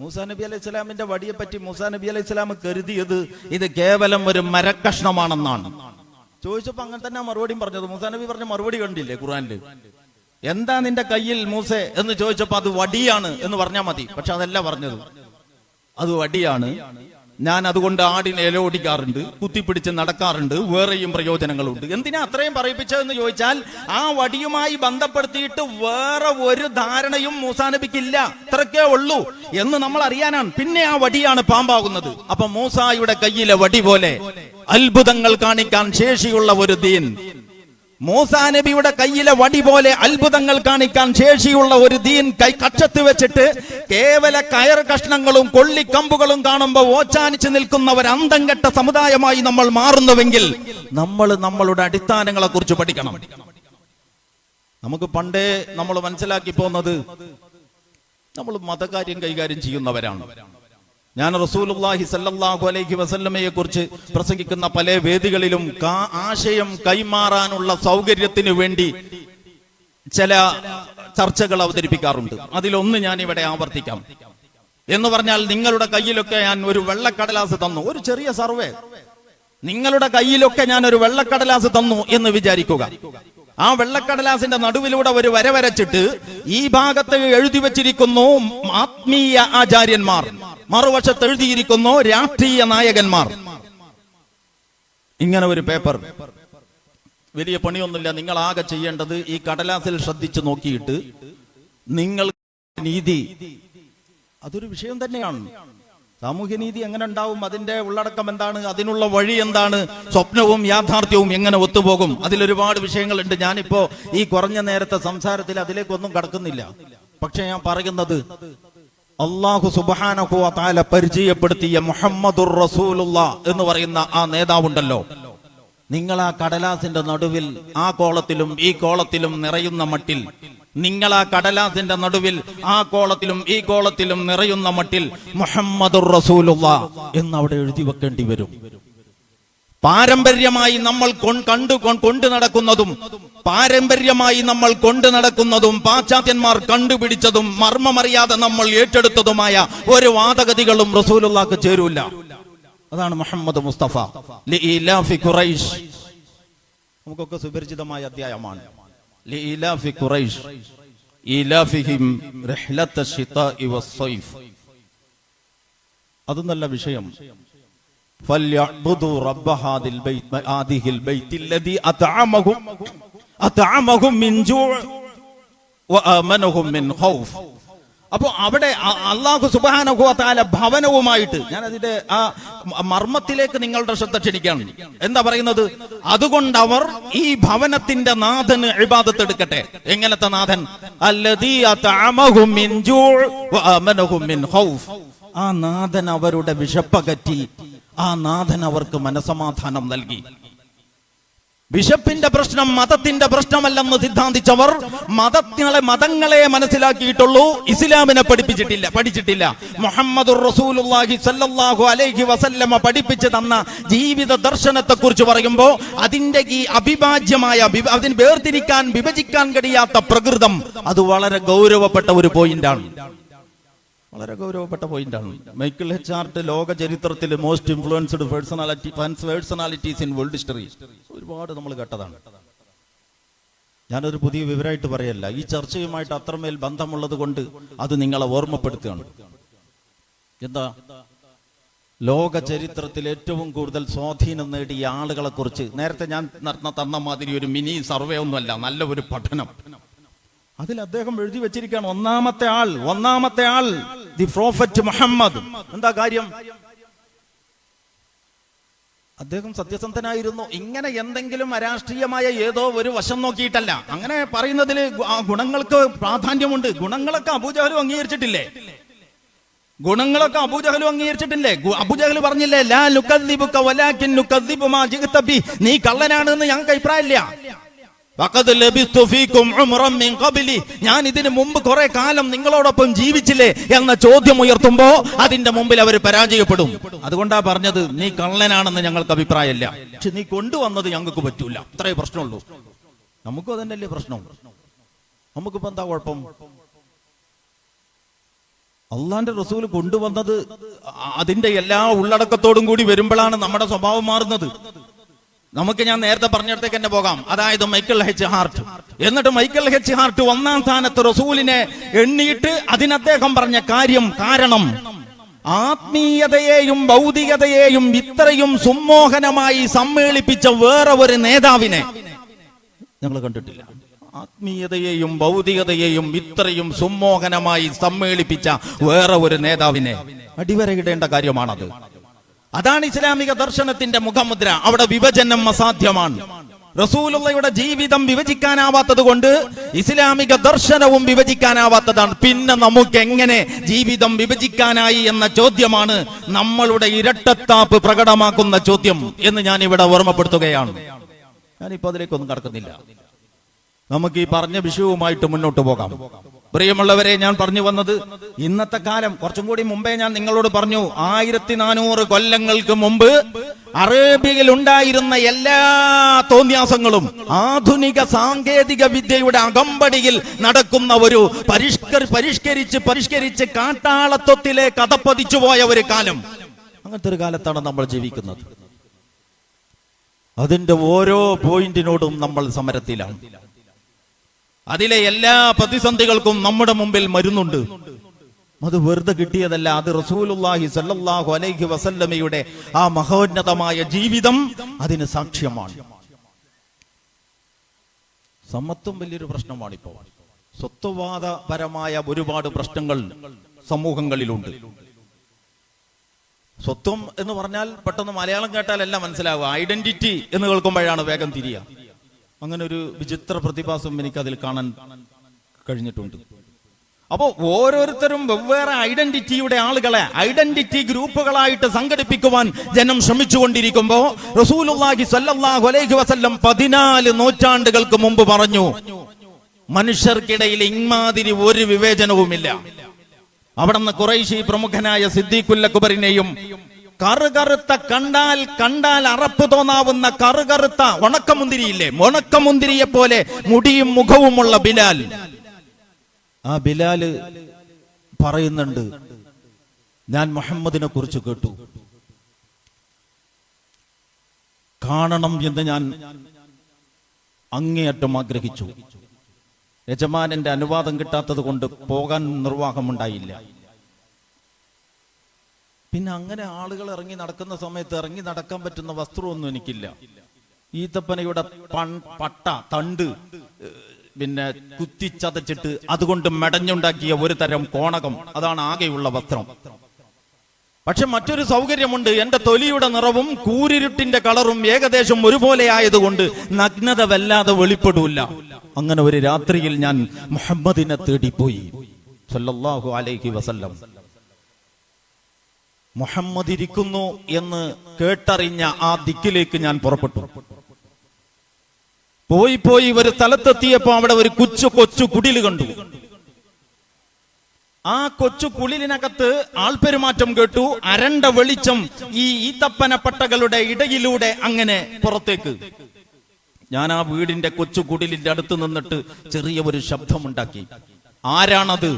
മൂസാ നബി അലൈഹിസ്സലാമിന്റെ വടിയെ പറ്റി മൂസാ നബി അലൈഹിസ്സലാം കരുതിയത് ഇത് കേവലം ഒരു മരക്കഷ്ണമാണെന്നാണ്. ചോദിച്ചപ്പോ അങ്ങനെ തന്നെ മറുപടിയും പറഞ്ഞത്. മൂസാ നബി പറഞ്ഞ മറുപടി കണ്ടില്ലേ ഖുർആനില്? എന്താ നിന്റെ കയ്യിൽ മൂസേ എന്ന് ചോദിച്ചപ്പോ അത് വടിയാണ് എന്ന് പറഞ്ഞാൽ മതി. പക്ഷെ അതല്ല പറഞ്ഞത്, അത് വടിയാണ്. ഞാൻ അതുകൊണ്ട് ആടിനെ ഇല ഓടിക്കാറുണ്ട്, കുത്തിപ്പിടിച്ച് നടക്കാറുണ്ട്, വേറെയും പ്രയോജനങ്ങളുണ്ട്. എന്തിനാ അത്രയും പറയിപ്പിച്ചതെന്ന് ചോദിച്ചാൽ, ആ വടിയുമായി ബന്ധപ്പെടുത്തിയിട്ട് വേറെ ഒരു ധാരണയും മൂസാ നബിക്കില്ല, ഇത്രക്കേ ഉള്ളൂ എന്ന് നമ്മൾ അറിയാനാണ്. പിന്നെ ആ വടിയാണ് പാമ്പാകുന്നത്. അപ്പൊ മൂസായുടെ കയ്യിലെ വടി പോലെ അത്ഭുതങ്ങൾ കാണിക്കാൻ ശേഷിയുള്ള ഒരു ദീൻ, മൂസാ നബിയുടെ കയ്യിലെ വടി പോലെ അത്ഭുതങ്ങൾ കാണിക്കാൻ ശേഷിയുള്ള ഒരു ദീൻ കക്ഷത്ത് വെച്ചിട്ട് കേവല കയർ കഷ്ണങ്ങളും കൊള്ളിക്കമ്പുകളും കാണുമ്പോൾ ഓച്ചാനിച്ച് നിൽക്കുന്ന ഒരു അന്തം കെട്ട സമുദായമായി നമ്മൾ മാറുന്നുവെങ്കിൽ നമ്മൾ നമ്മളുടെ അടിസ്ഥാനങ്ങളെ കുറിച്ച് പഠിക്കണം. നമുക്ക് പണ്ടേ നമ്മൾ മനസ്സിലാക്കി പോകുന്നത്, നമ്മൾ മതകാര്യം കൈകാര്യം ചെയ്യുന്നവരാണ്. ഞാൻ റസൂലുള്ളാഹി സ്വല്ലല്ലാഹു അലൈഹി വസല്ലമയെ കുറിച്ച് പ്രസംഗിക്കുന്ന പല വേദികളിലും ആശയം കൈമാറാനുള്ള സൗകര്യത്തിന് വേണ്ടി ചില ചർച്ചകൾ അവതരിപ്പിക്കാറുണ്ട്. അതിലൊന്ന് ഞാൻ ഇവിടെ ആവർത്തിക്കാം. എന്ന് പറഞ്ഞാൽ, നിങ്ങളുടെ കയ്യിലൊക്കെ ഞാൻ ഒരു വെള്ളക്കടലാസ് തന്നു, ഒരു ചെറിയ സർവേ, നിങ്ങളുടെ കയ്യിലൊക്കെ ഞാൻ ഒരു വെള്ളക്കടലാസ് തന്നു എന്ന് വിചാരിക്കുക. ആ വെള്ളക്കടലാസിന്റെ നടുവിലൂടെ ഒരു വര വരച്ചിട്ട് ഈ ഭാഗത്ത് എഴുതി വെച്ചിരിക്കുന്നു ആത്മീയ ആചാര്യന്മാർ, മറുവശത്ത് എഴുതിയിരിക്കുന്നു രാഷ്ട്രീയ നായകന്മാർ. ഇങ്ങനെ ഒരു പേപ്പർ, വലിയ പണിയൊന്നുമില്ല. നിങ്ങൾ ആകെ ചെയ്യേണ്ടത് ഈ കടലാസിൽ ശ്രദ്ധിച്ചു നോക്കിയിട്ട് നിങ്ങൾ നീതി, അതൊരു വിഷയം തന്നെയാണ്. സാമൂഹ്യനീതി എങ്ങനെ ഉണ്ടാവും, അതിന്റെ ഉള്ളടക്കം എന്താണ്, അതിനുള്ള വഴി എന്താണ്, സ്വപ്നവും യാഥാർത്ഥ്യവും എങ്ങനെ ഒത്തുപോകും, അതിലൊരുപാട് വിഷയങ്ങളുണ്ട്. ഞാനിപ്പോ ഈ കുറഞ്ഞ നേരത്തെ സംസാരത്തിൽ അതിലേക്കൊന്നും കടക്കുന്നില്ല. പക്ഷെ ഞാൻ പറയുന്നത്, അല്ലാഹു സുബ്ഹാനഹു വ തആല പരിചയപ്പെടുത്തിയ മുഹമ്മദുർ റസൂലുള്ളാഹ് എന്ന് പറയുന്ന ആ നേതാവുണ്ടല്ലോ, നിങ്ങൾ ആ കടലാസിന്റെ നടുവിൽ ആ കോളത്തിലും ഈ കോളത്തിലും നിറയുന്ന മട്ടിൽ, നിങ്ങൾ ആ കടലാസിന്റെ നടുവിൽ ആ കോളത്തിലും ഈ കോളത്തിലും നിറയുന്ന മട്ടിൽ മുഹമ്മദുർ റസൂലുള്ളാഹ് എന്ന് അവിടെ എഴുതി വെക്കേണ്ടി വരും. പാരമ്പര്യമായി നമ്മൾ കൊണ്ടു നടക്കുന്നതും പാശ്ചാത്യന്മാർ കണ്ടുപിടിച്ചതും മർമ്മമറിയാതെ നമ്മൾ ഏറ്റെടുത്തതുമായ ഒരു വാദഗതികളും റസൂലുള്ളാഹിക്ക് ചേരൂല. അതാണ് മുഹമ്മദ് മുസ്തഫ. ലിഇലാഫി ഖുറൈശ്, നമുക്കൊക്കെ സുപരിചിതമായ അധ്യായമാണ്. ലിഇലാഫി ഖുറൈശ് ഇലാഫിഹിം റിഹ്ലത ശിതാഇ വസ്സൈഫ്. അത് നല്ല വിഷയം. فليعبدوا رب هذه البيت الذي أطعمهم من جوع وآمنهم من خوف. അപ്പോ അവിടെ അല്ലാഹു സുബ്ഹാനഹു വ തആല ഭവനവുമായിട്ട്, ഞാൻ അതിന്റെ ആ മർമ്മത്തിലേക്ക് നിങ്ങളുടെ ശ്രദ്ധ ക്ഷണിക്കുകയാണ്. എന്താ പറയുന്നത്? അതുകൊണ്ട് അവർ ഈ ഭവനത്തിന്റെ നാഥന് ഇബാദത്ത് എടുക്കട്ടെ. എങ്ങനത്തെ നാഥൻ? അല്ലദീ അത്അമഹും മിൻ ജൂഅ് വആമനഹും മിൻ ഖൗഫ്. ആ നാഥൻ അവരുടെ വിശപ്പകറ്റി, ആ നാഥൻ അവർക്ക് മനസമാധാനം നൽകി. ബിഷപ്പിന്റെ പ്രശ്നം മതത്തിന്റെ പ്രശ്നമല്ലെന്ന് സിദ്ധാന്തിച്ചവർ മതങ്ങളെ മനസ്സിലാക്കിയിട്ടുള്ളൂ, ഇസ്ലാമിനെ പഠിച്ചിട്ടില്ല. മുഹമ്മദുർ റസൂലുള്ളാഹി സ്വല്ലല്ലാഹു അലൈഹി വസല്ലമ പഠിപ്പിച്ചു തന്ന ജീവിത ദർശനത്തെ കുറിച്ച് പറയുമ്പോൾ അതിന്റെ ഈ അവിഭാജ്യമായ അതിന് വിഭജിക്കാൻ കഴിയാത്ത പ്രകൃതം അത് വളരെ ഗൗരവപ്പെട്ട ഒരു പോയിന്റാണ്. മൈക്കിൾ എച്ച് ഹാർട്ട് ലോക ചരിത്രത്തിൽ most influenced personalities in world history ഒരുപാട് നമ്മൾ കേട്ടതാണ്. ഞാനൊരു പുതിയ വിവരമായിട്ട് പറയല്ല, ഈ ചർച്ചയുമായിട്ട് അത്രമേൽ ബന്ധമുള്ളത് കൊണ്ട് അത് നിങ്ങളെ ഓർമ്മപ്പെടുത്തുകയാണ്. എന്താ, ലോക ചരിത്രത്തിൽ ഏറ്റവും കൂടുതൽ സ്വാധീനം നേടിയ ആളുകളെ കുറിച്ച് നേരത്തെ ഞാൻ തന്ന മാതിരി ഒരു മിനി സർവേ ഒന്നുമല്ല, നല്ല ഒരു പഠനം. അതിൽ അദ്ദേഹം എഴുതി വെച്ചിരിക്കുകയാണ്, ഒന്നാമത്തെ ആൾ ദി പ്രോഫറ്റ് മുഹമ്മദ്. എന്താ കാര്യം? അദ്ദേഹം സത്യസന്ധനായിരുന്നു. ഇങ്ങനെ എന്തെങ്കിലും അരാഷ്ട്രീയമായ ഏതോ ഒരു വശം നോക്കിയിട്ടല്ല അങ്ങനെ പറയുന്നതിൽ ഗുണങ്ങൾക്ക് പ്രാധാന്യമുണ്ട്. ഗുണങ്ങളൊക്കെ അബൂജഹലും അംഗീകരിച്ചിട്ടില്ലേ? അബൂജഹൽ പറഞ്ഞില്ലേ, ലാ നുകദ്ദിബുക വലാകിൻ നുകദ്ദിബു മാ ജിഅത ബി. നീ കള്ളനാണെന്ന് ഞങ്ങൾക്ക് അഭിപ്രായമില്ല. ഞാൻ ഇതിനു മുമ്പ് കുറെ കാലം നിങ്ങളോടൊപ്പം ജീവിച്ചില്ലേ എന്ന ചോദ്യം ഉയർത്തുമ്പോ അതിന്റെ മുമ്പിൽ അവർ പരാജയപ്പെടും. അതുകൊണ്ടാ പറഞ്ഞത് നീ കള്ളനാണെന്ന് ഞങ്ങൾക്ക് അഭിപ്രായമില്ല, പക്ഷെ നീ കൊണ്ടുവന്നത് ഞങ്ങൾക്ക് പറ്റൂല. അത്രേ പ്രശ്നമുള്ളൂ. നമുക്കും അതന്നെയല്ലേ പ്രശ്നം? നമുക്കിപ്പോ എന്താ കുഴപ്പം? അള്ളാന്റെ റസൂൽ കൊണ്ടുവന്നത് അതിന്റെ എല്ലാ ഉള്ളടക്കത്തോടും കൂടി വരുമ്പോഴാണ് നമ്മുടെ സ്വഭാവം മാറുന്നത്. നമുക്ക് ഞാൻ നേരത്തെ പറഞ്ഞിടത്തേക്ക് തന്നെ പോകാം. അതായത് മൈക്കിൾ എച്ച് ഹാർട്ട്. എന്നിട്ട് മൈക്കിൾ എച്ച് ഹാർട്ട് ഒന്നാം സ്ഥാനത്ത് റസൂലിനെ എണ്ണിയിട്ട് അതിന് അദ്ദേഹം പറഞ്ഞ കാരണം ആത്മീയതയെയും ഭൗതികതയെയും ഇത്രയും സുമോഹനമായി സമ്മേളിപ്പിച്ച വേറെ ഒരു നേതാവിനെ ഞങ്ങൾ കണ്ടിട്ടില്ല. ആത്മീയതയെയും ഭൗതികതയെയും ഇത്രയും സുമോഹനമായി സമ്മേളിപ്പിച്ച വേറെ ഒരു നേതാവിനെ അടിവരയിടേണ്ട കാര്യമാണത്. അതാണ് ഇസ്ലാമിക ദർശനത്തിന്റെ മുഖമുദ്ര. അവിടെ വിഭജനം അസാധ്യമാണ്. റസൂലുള്ളാഹിയുടെ ജീവിതം വിഭജിക്കാനാവാത്തത് കൊണ്ട് ഇസ്ലാമിക ദർശനവും വിഭജിക്കാനാവാത്തതാണ്. പിന്നെ നമുക്ക് എങ്ങനെ ജീവിതം വിഭജിക്കാനായി എന്ന ചോദ്യമാണ് നമ്മളുടെ ഇരട്ടത്താപ്പ് പ്രകടമാക്കുന്ന ചോദ്യം എന്ന് ഞാൻ ഇവിടെ ഓർമ്മപ്പെടുത്തുകയാണ്. ഞാനിപ്പോ അതിലേക്കൊന്നും കടക്കുന്നില്ല. നമുക്ക് ഈ പറഞ്ഞ വിഷയവുമായിട്ട് മുന്നോട്ട് പോകാം. പ്രിയമുള്ളവരെ, ഞാൻ പറഞ്ഞു വന്നത് ഇന്നത്തെ കാലം കുറച്ചും കൂടി മുമ്പേ ഞാൻ നിങ്ങളോട് പറഞ്ഞു, 1400 കൊല്ലങ്ങൾക്ക് മുമ്പ് അറേബ്യയിൽ ഉണ്ടായിരുന്ന എല്ലാ തോന്നിയാസങ്ങളും ആധുനിക സാങ്കേതിക വിദ്യയുടെ അകമ്പടിയിൽ നടക്കുന്ന ഒരു പരിഷ്കരിച്ച് കാട്ടാളത്വത്തിലേക്ക് അതപ്പതിച്ചു പോയ ഒരു കാലം. അങ്ങനത്തെ ഒരു കാലത്താണ് നമ്മൾ ജീവിക്കുന്നത്. അതിന്റെ ഓരോ പോയിന്റിനോടും നമ്മൾ സമരത്തിലാണ്. അതിലെ എല്ലാ പ്രതിസന്ധികൾക്കും നമ്മുടെ മുമ്പിൽ മരുന്നുണ്ട്. അത് വെറുതെ കിട്ടിയതല്ല. അത് റസൂലുള്ളാഹി സ്വല്ലല്ലാഹു അലൈഹി വസല്ലമയുടെ ആ മഹോന്നതമായ ജീവിതം അതിന് സാക്ഷ്യമാണ്. സമത്വം വലിയൊരു പ്രശ്നമാണിപ്പോ. സ്വത്വവാദപരമായ ഒരുപാട് പ്രശ്നങ്ങൾ സമൂഹങ്ങളിലുണ്ട്. സ്വത്വം എന്ന് പറഞ്ഞാൽ പെട്ടെന്ന് മലയാളം കേട്ടാൽ എല്ലാം മനസ്സിലാവുക. ഐഡന്റിറ്റി എന്ന് കേൾക്കുമ്പോഴാണ് വേഗം തിരിയുക. അങ്ങനെ ഒരു വിചിത്ര പ്രതിഭാസം എനിക്ക് അതിൽ കാണാൻ കഴിഞ്ഞിട്ടുണ്ട്. അപ്പോ ഓരോരുത്തരും വെവ്വേറെ ഐഡന്റിറ്റിയുടെ ആളുകളെ ഐഡന്റിറ്റി ഗ്രൂപ്പുകളായിട്ട് സംഘടിപ്പിക്കുവാൻ ജനം ശ്രമിച്ചുകൊണ്ടിരിക്കുമ്പോ റസൂലുള്ളാഹി സ്വല്ലല്ലാഹു അലൈഹി വസല്ലം 14 നൂറ്റാണ്ടുകൾക്ക് മുമ്പ് പറഞ്ഞു, മനുഷ്യർക്കിടയിൽ ഇമാതിരി ഒരു വിവേചനവുമില്ല. അവിടുന്ന് ഖുറൈശി പ്രമുഖനായ സിദ്ദീഖുൽ അക്ബറിനെയും കറുകറുത്ത കണ്ടാൽ അറപ്പ് തോന്നാവുന്ന കറുകറുത്ത ഉണക്കമുന്തിരിയില്ലേ, ഉണക്കമുന്തിരിയെ പോലെ മുടിയും മുഖവുമുള്ള ബിലാൽ, ആ ബിലാല് പറയുന്നുണ്ട്, ഞാൻ മുഹമ്മദിനെ കുറിച്ച് കേട്ടു, കാണണം എന്ന് ഞാൻ അങ്ങേയറ്റം ആഗ്രഹിച്ചു. യജമാനന്റെ അനുവാദം കിട്ടാത്തത് കൊണ്ട് പോകാൻ നിർവാഹമുണ്ടായില്ല. പിന്നെ അങ്ങനെ ആളുകൾ ഇറങ്ങി നടക്കുന്ന സമയത്ത് ഇറങ്ങി നടക്കാൻ പറ്റുന്ന വസ്ത്രമൊന്നും എനിക്കില്ല. ഈത്തപ്പനയുടെ തണ്ട് പിന്നെ കുത്തിച്ചതച്ചിട്ട് അതുകൊണ്ട് മെടഞ്ഞുണ്ടാക്കിയ ഒരു തരം കോണകം, അതാണ് ആകെയുള്ള വസ്ത്രം. പക്ഷെ മറ്റൊരു സൗകര്യമുണ്ട്, എന്റെ തൊലിയുടെ നിറവും കൂരിരുട്ടിന്റെ കളറും ഏകദേശം ഒരുപോലെ ആയതുകൊണ്ട് നഗ്നത വല്ലാതെ വെളിപ്പെടൂല. അങ്ങനെ ഒരു രാത്രിയിൽ ഞാൻ മുഹമ്മദിനെ തേടിപ്പോയി സല്ലല്ലാഹു അലൈഹി വസല്ലം. മുഹമ്മദ് ഇരിക്കുന്നു എന്ന് കേട്ടറിഞ്ഞ ആ ദിക്കിലേക്ക് ഞാൻ പുറപ്പെട്ടു. പോയി ഒരു സ്ഥലത്തെത്തിയപ്പോ അവിടെ ഒരു കൊച്ചു കുടില് കണ്ടു. ആ കൊച്ചു കുളിലിനകത്ത് ആൾപെരുമാറ്റം കേട്ടു. അരണ്ട വെളിച്ചം ഈ ഈത്തപ്പനപ്പട്ടകളുടെ ഇടയിലൂടെ അങ്ങനെ പുറത്തേക്ക്. ഞാൻ ആ വീടിന്റെ കൊച്ചു കുടിലിന്റെ അടുത്ത് നിന്നിട്ട് ചെറിയ ഒരു ശബ്ദമുണ്ടാക്കി. ആരാണത്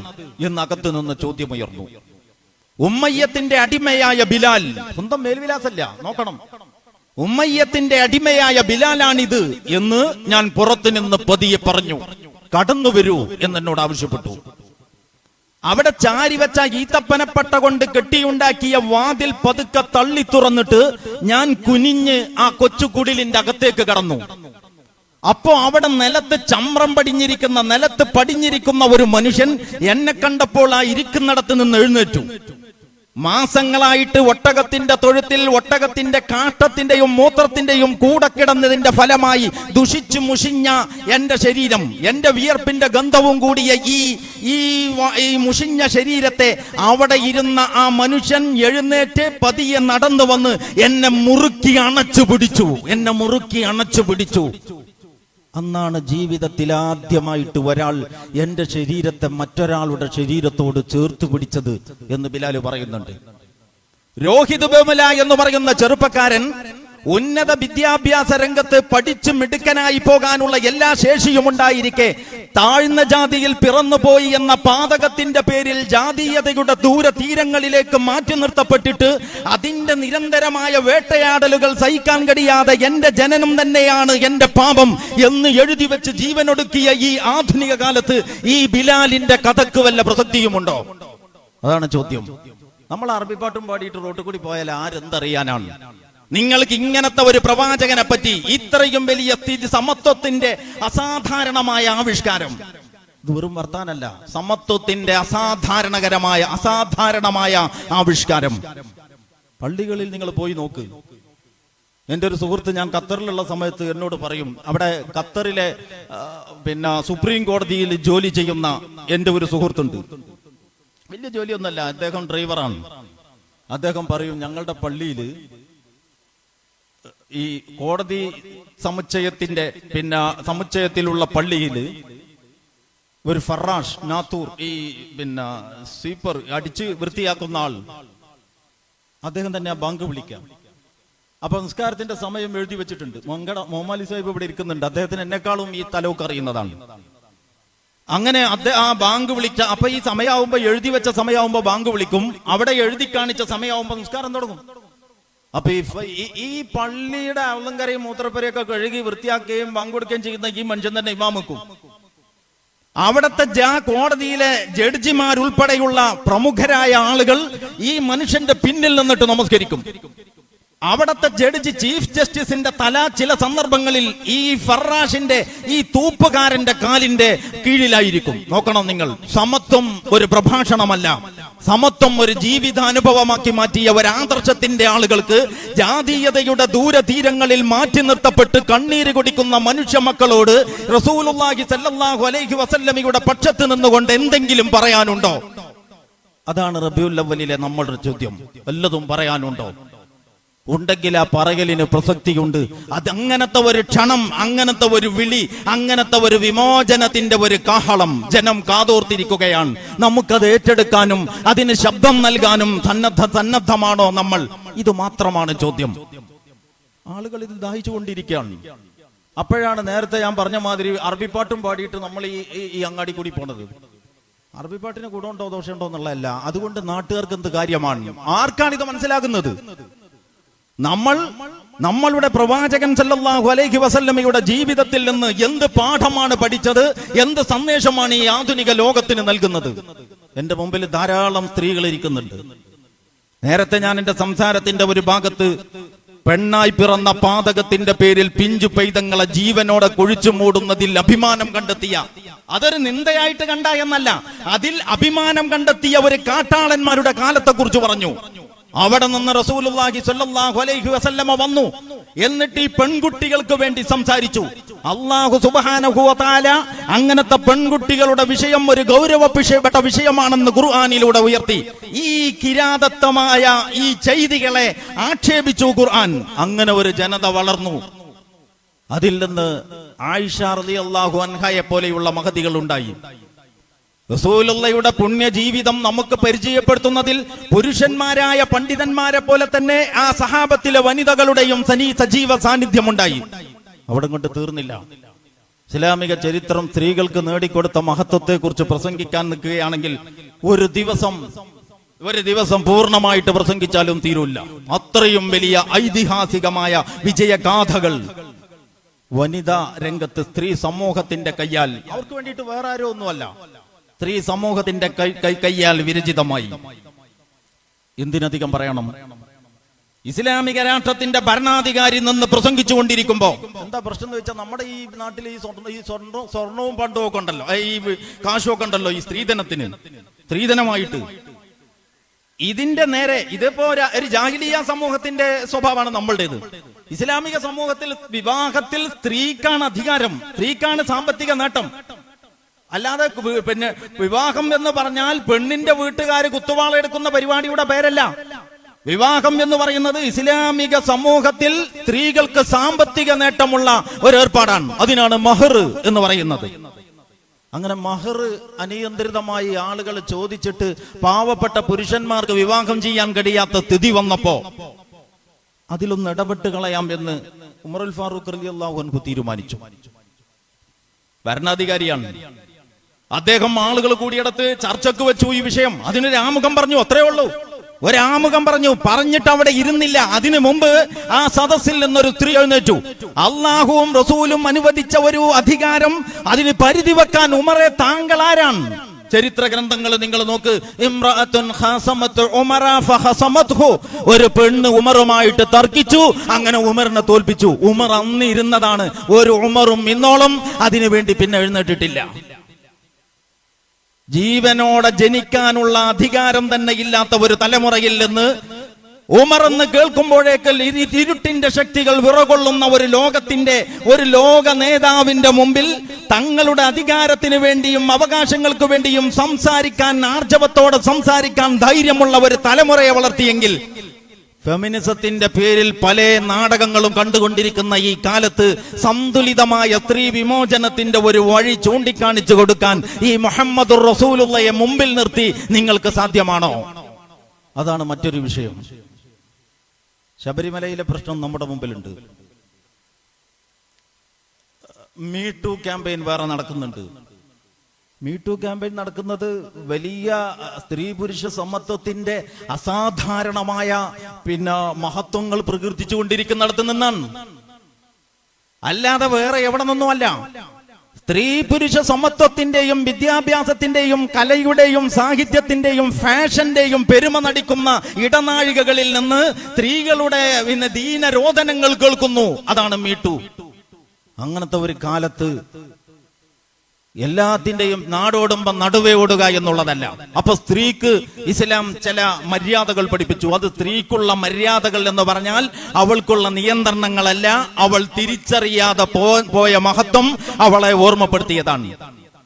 എന്നകത്ത് നിന്ന് ചോദ്യമുയർന്നു. ഉമ്മയ്യത്തിന്റെ അടിമയായ ബിലാൽ. സ്വന്തം മേൽവിലാസല്ല, നോക്കണം. ഉമ്മയ്യത്തിന്റെ അടിമയായ ബിലാലാണിത് എന്ന് ഞാൻ പുറത്തു നിന്ന് പതിയെ പറഞ്ഞു. കടന്നു വരൂ എന്നോട് ആവശ്യപ്പെട്ടു. അവിടെ ചാരിവെച്ച ഈത്തപ്പനപ്പട്ട കൊണ്ട് കെട്ടിയുണ്ടാക്കിയ വാതിൽ പതുക്കെ തള്ളി തുറന്നിട്ട് ഞാൻ കുനിഞ്ഞ് ആ കൊച്ചു കുടിലിന്റെ അകത്തേക്ക് കടന്നു. അപ്പോ അവിടെ നിലത്ത് ചമ്രം പടിഞ്ഞിരിക്കുന്ന ഒരു മനുഷ്യൻ എന്നെ കണ്ടപ്പോൾ ആ ഇരിക്കുന്നിടത്ത് നിന്ന് എഴുന്നേറ്റു. മാസങ്ങളായിട്ട് ഒട്ടകത്തിന്റെ തൊഴുത്തിൽ ഒട്ടകത്തിന്റെ കാട്ടത്തിന്റെയും മൂത്രത്തിന്റെയും കൂടെ കിടന്നതിന്റെ ഫലമായി ദുഷിച്ചു മുഷിഞ്ഞ എന്റെ ശരീരം, എന്റെ വിയർപ്പിന്റെ ഗന്ധവും കൂടിയ ഈ മുഷിഞ്ഞ ശരീരത്തെ അവിടെ ഇരുന്ന ആ മനുഷ്യൻ എഴുന്നേറ്റ് പതിയെ നടന്നു വന്ന് എന്നെ മുറുക്കി അണച്ചു പിടിച്ചു. അന്നാണ് ജീവിതത്തിൽ ആദ്യമായിട്ട് ഒരാൾ എന്റെ ശരീരത്തെ മറ്റൊരാളുടെ ശരീരത്തോട് ചേർത്ത് പിടിച്ചത് എന്ന് ബിലാൽ പറയുന്നുണ്ട്. രോഹിത് ബേമുല എന്ന് പറയുന്ന ചെറുപ്പക്കാരൻ ഉന്നത വിദ്യാഭ്യാസ രംഗത്ത് പഠിച്ചു മിടുക്കനായി പോകാനുള്ള എല്ലാ ശേഷിയും ഉണ്ടായിരിക്കെ താഴ്ന്ന ജാതിയിൽ പിറന്നുപോയി എന്ന പാതകത്തിന്റെ പേരിൽ ജാതീയതയുടെ ദൂരതീരങ്ങളിലേക്ക് മാറ്റി നിർത്തപ്പെട്ടിട്ട് അതിന്റെ നിരന്തരമായ വേട്ടയാടലുകൾ സഹിക്കാൻ കഴിയാതെ എന്റെ ജനനം തന്നെയാണ് എന്റെ പാപം എന്ന് എഴുതി വെച്ച് ജീവനൊടുക്കിയ ഈ ആധുനിക കാലത്ത് ഈ ബിലാലിന്റെ കഥക്ക് വല്ല പ്രസക്തിയുമുണ്ടോ? അതാണ് ചോദ്യം. നമ്മൾ അറബിപ്പാട്ടും പാടിയിട്ട് റോട്ടിൽ കൂടി പോയാൽ ആരെന്തറിയാനാണ്? നിങ്ങൾക്ക് ഇങ്ങനത്തെ ഒരു പ്രവാചകനെ പറ്റി ഇത്രയും വലിയ സ്ഥിതി, സമത്വത്തിന്റെ അസാധാരണമായ ആവിഷ്കാരം, ഇത് വെറും വർത്താനല്ല, സമത്വത്തിന്റെ അസാധാരണമായ ആവിഷ്കാരം. പള്ളികളിൽ നിങ്ങൾ പോയി നോക്ക്. എന്റെ ഒരു സുഹൃത്ത്, ഞാൻ ഖത്തറിലുള്ള സമയത്ത് എന്നോട് പറയും, അവിടെ ഖത്തറിലെ സുപ്രീം കോടതിയിൽ ജോലി ചെയ്യുന്ന എന്റെ ഒരു സുഹൃത്തുണ്ട്. വലിയ ജോലിയൊന്നല്ല, അദ്ദേഹം ഡ്രൈവറാണ്. അദ്ദേഹം പറയും, ഞങ്ങളുടെ പള്ളിയിൽ ഈ കോടതി സമുച്ചയത്തിലുള്ള പള്ളിയിൽ ഒരു ഫറാഷ് നാത്തൂർ, ഈ സ്വീപ്പർ അടിച്ച് വൃത്തിയാക്കുന്ന ആൾ, അദ്ദേഹം തന്നെ ആ ബാങ്ക് വിളിക്കാം. അപ്പൊ നിസ്കാരത്തിന്റെ സമയം എഴുതി വെച്ചിട്ടുണ്ട്. മുഹമ്മദ് സാഹിബ് ഇവിടെ ഇരിക്കുന്നുണ്ട്, അദ്ദേഹത്തിന് എന്നെക്കാളും ഈ തലവൊക്കെ അറിയുന്നതാണ്. അങ്ങനെ ആ ബാങ്ക് വിളിച്ച, അപ്പൊ ഈ സമയമാകുമ്പോ, എഴുതി വെച്ച സമയമാകുമ്പോ ബാങ്ക് വിളിക്കും, അവിടെ എഴുതി കാണിച്ച സമയമാകുമ്പോ നിസ്കാരം തുടങ്ങും. അപ്പൊ ഈ പള്ളിയുടെ അവലങ്കരയും മൂത്രപ്പരയൊക്കെ കഴുകി വൃത്തിയാക്കുകയും ബാങ്ക് കൊടുക്കുകയും ചെയ്യുന്ന ഈ മനുഷ്യൻ തന്നെ ഇമാം വെക്കും. അവിടത്തെ കോടതിയിലെ ജഡ്ജിമാരുൾപ്പെടെയുള്ള പ്രമുഖരായ ആളുകൾ ഈ മനുഷ്യന്റെ പിന്നിൽ നിന്നിട്ട് നമസ്കരിക്കും. അവിടത്തെ ജഡ്ജി, ചീഫ് ജസ്റ്റിസിന്റെ തല ചില സന്ദർഭങ്ങളിൽ ഈ ഫറാഷിന്റെ, ഈ തൂപ്പുകാരന്റെ കാലിന്റെ കീഴിലായിരിക്കും. നോക്കണം നിങ്ങൾ, സമത്വം ഒരു പ്രഭാഷണമല്ല, സമത്വം ഒരു ജീവിതാനുഭവമാക്കി മാറ്റിയ ഒരു ആദർശത്തിന്റെ ആളുകൾക്ക് ജാതീയതയുടെ ദൂരതീരങ്ങളിൽ മാറ്റി നിർത്തപ്പെട്ട് കണ്ണീര് കുടിക്കുന്ന മനുഷ്യ മക്കളോട് റസൂലുള്ളാഹി സ്വല്ലല്ലാഹു അലൈഹി വസല്ലമയുടെ പക്ഷത്ത് നിന്നുകൊണ്ട് എന്തെങ്കിലും പറയാനുണ്ടോ? അതാണ് റബീഉൽ അവ്വലിലെ നമ്മളുടെ ചോദ്യം. വല്ലതും പറയാനുണ്ടോ? ഉണ്ടെങ്കിൽ ആ പറയലിന് പ്രസക്തിയുണ്ട്. അത് അങ്ങനത്തെ ഒരു ക്ഷണം, അങ്ങനത്തെ ഒരു വിളി, അങ്ങനത്തെ ഒരു വിമോചനത്തിന്റെ ഒരു കാഹളം ജനം കാതോർത്തിരിക്കുകയാണ്. നമുക്കത് ഏറ്റെടുക്കാനും അതിന് ശബ്ദം നൽകാനും സന്നദ്ധമാണോ നമ്മൾ? ഇത് മാത്രമാണ് ചോദ്യം. ആളുകൾ ഇത് ദാഹിച്ചുകൊണ്ടിരിക്കുകയാണ്. അപ്പോഴാണ് നേരത്തെ ഞാൻ പറഞ്ഞ മാതിരി അറബിപ്പാട്ടും പാടിയിട്ട് നമ്മൾ ഈ അങ്ങാടി കൂടി പോണത്. അറബിപ്പാട്ടിന് ഗുണമുണ്ടോ ദോഷമുണ്ടോ എന്നുള്ളതല്ല, അതുകൊണ്ട് നാട്ടുകാർക്ക് എന്ത് കാര്യമാണ്? ആർക്കാണ് ഇത് മനസ്സിലാകുന്നത്? നമ്മളുടെ പ്രവാചകൻ സല്ലല്ലാഹു അലൈഹി വസല്ലമയുടെ ജീവിതത്തിൽ നിന്ന് എന്ത് പാഠമാണ് പഠിച്ചത്? എന്ത് സന്ദേശമാണ് ഈ ആധുനിക ലോകത്തിന് നൽകുന്നത്? എന്റെ മുമ്പിൽ ധാരാളം സ്ത്രീകൾ ഇരിക്കുന്നുണ്ട്. നേരത്തെ ഞാൻ എന്റെ സംസാരത്തിന്റെ ഒരു ഭാഗത്ത് പെണ്ണായി പിറന്ന പാതകത്തിന്റെ പേരിൽ പിഞ്ചു പൈതങ്ങളെ ജീവനോടെ കുഴിച്ചു മൂടുന്നതിൽ അഭിമാനം കണ്ടെത്തിയ, അതൊരു നിന്ദയായിട്ട് കണ്ട എന്നല്ല, അതിൽ അഭിമാനം കണ്ടെത്തിയ ഒരു കാട്ടാളന്മാരുടെ കാലത്തെ കുറിച്ച് പറഞ്ഞു. അവിടെ നിന്ന് റസൂലുള്ളാഹി സ്വല്ലല്ലാഹു അലൈഹി വസല്ലമ വന്നു. എന്നിട്ട് ഈ പെൺകുട്ടികൾക്ക് വേണ്ടി സംസാരിച്ചു. അല്ലാഹു സുബ്ഹാനഹു വ തആല അങ്ങനത്തെ പെൺകുട്ടികളുടെ വിഷയം ഒരു ഗൗരവപ്പെട്ട വിഷയമാണെന്ന് ഖുർആനിലൂടെ ഉയർത്തി. ഈ കിരാതത്വമായ ഈ ചെയ്തികളെ ആക്ഷേപിച്ചു ഖുർആൻ. അങ്ങനെ ഒരു ജനത വളർന്നു. അതിൽ നിന്ന് ആയിഷ റളിയല്ലാഹു അൻഹയെ പോലെയുള്ള മഹതികൾ ഉണ്ടായി. റസൂലുള്ളാഹിയുടെ പുണ്യ ജീവിതം നമുക്ക് പരിചയപ്പെടുത്തുന്നതിൽ പുരുഷന്മാരായ പണ്ഡിതന്മാരെ പോലെ തന്നെ ആ സഹാബത്തിലെ വനിതകളുടെയും സജീവ സാന്നിധ്യമുണ്ടായി. അവിടെ കൊണ്ട് തീർന്നില്ല. ഇസ്ലാമിക ചരിത്രം സ്ത്രീകൾക്ക് നേടിക്കൊടുത്ത മഹത്വത്തെ കുറിച്ച് പ്രസംഗിക്കാൻ നിൽക്കുകയാണെങ്കിൽ ഒരു ദിവസം പൂർണ്ണമായിട്ട് പ്രസംഗിച്ചാലും തീരൂല്ല. അത്രയും വലിയ ഐതിഹാസികമായ വിജയഗാഥകൾ വനിതാ രംഗത്ത് സ്ത്രീ സമൂഹത്തിന്റെ കയ്യാൽ, അവർക്ക് വേണ്ടിയിട്ട് വേറെ ആരോ ഒന്നുമല്ല, സ്ത്രീ സമൂഹത്തിന്റെ കയ്യാൽ വിരചിതമായി. എന്തിനധികം പറയണം, ഇസ്ലാമിക രാഷ്ട്രത്തിന്റെ ഭരണാധികാരി നിന്ന് പ്രസംഗിച്ചു കൊണ്ടിരിക്കുമ്പോ എന്താ പ്രശ്നം എന്ന് വെച്ചാൽ, നമ്മുടെ ഈ നാട്ടിൽ ഈ സ്വർണവും പണ്ടവും ഒക്കെ ഉണ്ടല്ലോ, ഈ കാശും ഒക്കെ ഉണ്ടല്ലോ, ഈ സ്ത്രീധനമായിട്ട് ഇതിന്റെ നേരെ ഇതിപ്പോ ഒരു ജാഹിലിയ സമൂഹത്തിന്റെ സ്വഭാവമാണ് നമ്മളുടേത്. ഇസ്ലാമിക സമൂഹത്തിൽ വിവാഹത്തിൽ സ്ത്രീക്കാണ് അധികാരം, സ്ത്രീക്കാണ് സാമ്പത്തിക നേട്ടം. അല്ലാതെ പിന്നെ വിവാഹം എന്ന് പറഞ്ഞാൽ പെണ്ണിന്റെ വീട്ടുകാര് കുത്തുവാള എടുക്കുന്ന പരിപാടിയുടെ പേരല്ല. വിവാഹം എന്ന് പറയുന്നത് ഇസ്ലാമിക സമൂഹത്തിൽ സ്ത്രീകൾക്ക് സാമ്പത്തിക നേട്ടമുള്ള ഒരു ഏർപ്പാടാണ്. അതിനാണ് മഹർ എന്ന് പറയുന്നത്. അങ്ങനെ മഹർ അനിയന്ത്രിതമായി ആളുകൾ ചോദിച്ചിട്ട് പാവപ്പെട്ട പുരുഷന്മാർക്ക് വിവാഹം ചെയ്യാൻ കഴിയാത്ത സ്ഥിതി വന്നപ്പോ അതിലൊന്ന് ഇടപെട്ട് കളയാം എന്ന് ഉമറുൽ ഫാറൂഖ് റളിയല്ലാഹു അൻഹു തീരുമാനിച്ചു. ഭരണാധികാരിയാണ് അദ്ദേഹം. ആളുകൾ കൂടിയിടത്ത് ചർച്ചക്ക് വെച്ചു ഈ വിഷയം. അതിനൊരു ആമുഖം പറഞ്ഞു, അത്രേ ഉള്ളൂ. ഒരാമുഖം പറഞ്ഞിട്ട് അവിടെ ഇരുന്നില്ല. അതിനു മുമ്പ് ആ സദസ്സിൽ നിന്നൊരു സ്ത്രീ എഴുന്നേറ്റു. അള്ളാഹുവും റസൂലും അനുവദിച്ച ഒരു അധികാരം, അതിന് പരിധി വെക്കാൻ ഉമറെ താങ്കൾ ആരാണ്? ചരിത്ര ഗ്രന്ഥങ്ങൾ നിങ്ങൾ നോക്ക്. ഒരു പെണ്ണ് ഉമറുമായിട്ട് തർക്കിച്ചു, അങ്ങനെ ഉമറിനെ തോൽപ്പിച്ചു. ഉമർ അന്ന് ഇരുന്നതാണ്. ഒരു ഉമറും ഇന്നോളം അതിനു വേണ്ടി പിന്നെ എഴുന്നേറ്റിട്ടില്ല. ജീവനോടെ ജനിക്കാനുള്ള അധികാരം തന്നെ ഇല്ലാത്ത ഒരു തലമുറയിൽ നിന്ന് ഉമർ എന്ന് കേൾക്കുമ്പോഴേക്ക് ഇരുട്ടിന്റെ ശക്തികൾ വിറകൊള്ളുന്ന ഒരു ലോക നേതാവിന്റെ മുമ്പിൽ തങ്ങളുടെ അധികാരത്തിന് വേണ്ടിയും അവകാശങ്ങൾക്ക് വേണ്ടിയും സംസാരിക്കാൻ, ആർജവത്തോടെ സംസാരിക്കാൻ ധൈര്യമുള്ള ഒരു തലമുറയെ വളർത്തിയെങ്കിൽ, ഫെമിനിസത്തിന്റെ പേരിൽ പല നാടകങ്ങളും കണ്ടുകൊണ്ടിരിക്കുന്ന ഈ കാലത്ത് സന്തുലിതമായ സ്ത്രീ വിമോചനത്തിന്റെ ഒരു വഴി ചൂണ്ടിക്കാണിച്ചു കൊടുക്കാൻ ഈ മുഹമ്മദുർ റസൂലുള്ളാഹിയെ മുമ്പിൽ നിർത്തി നിങ്ങൾക്ക് സാധ്യമാണോ? അതാണ് മറ്റൊരു വിഷയം. ശബരിമലയിലെ പ്രശ്നം നമ്മുടെ മുമ്പിലുണ്ട്. മീ ടു ക്യാമ്പയിൻ വേറെ നടക്കുന്നുണ്ട്. മീ ടു ക്യാമ്പയിൻ നടക്കുന്നത് വലിയ സ്ത്രീ പുരുഷ സമത്വത്തിന്റെ അസാധാരണമായ മഹത്വങ്ങൾ പ്രകീർത്തിച്ചുകൊണ്ടിരിക്കുന്നിടത്ത് നിന്നാണ്, അല്ലാതെ വേറെ എവിടെ നിന്നുമല്ല. സ്ത്രീ പുരുഷ സമത്വത്തിന്റെയും വിദ്യാഭ്യാസത്തിന്റെയും കലയുടെയും സാഹിത്യത്തിന്റെയും ഫാഷന്റെയും പെരുമ നടിക്കുന്ന ഇടനാഴികകളിൽ നിന്ന് സ്ത്രീകളുടെ ദീനരോധനങ്ങൾ കേൾക്കുന്നു. അതാണ് മീ ടു. അങ്ങനത്തെ ഒരു കാലത്ത് എല്ലാത്തിന്റെയും നാടോടുമ്പം നടുവേ ഓടുക എന്നുള്ളതല്ല. അപ്പൊ സ്ത്രീക്ക് ഇസ്ലാം ചില മര്യാദകൾ പഠിപ്പിച്ചു. അത് സ്ത്രീക്കുള്ള മര്യാദകൾ എന്ന് പറഞ്ഞാൽ അവൾക്കുള്ള നിയന്ത്രണങ്ങളല്ല, അവൾ തിരിച്ചറിയാതെ പോയ മഹത്വം അവളെ ഓർമ്മപ്പെടുത്തിയതാണ്.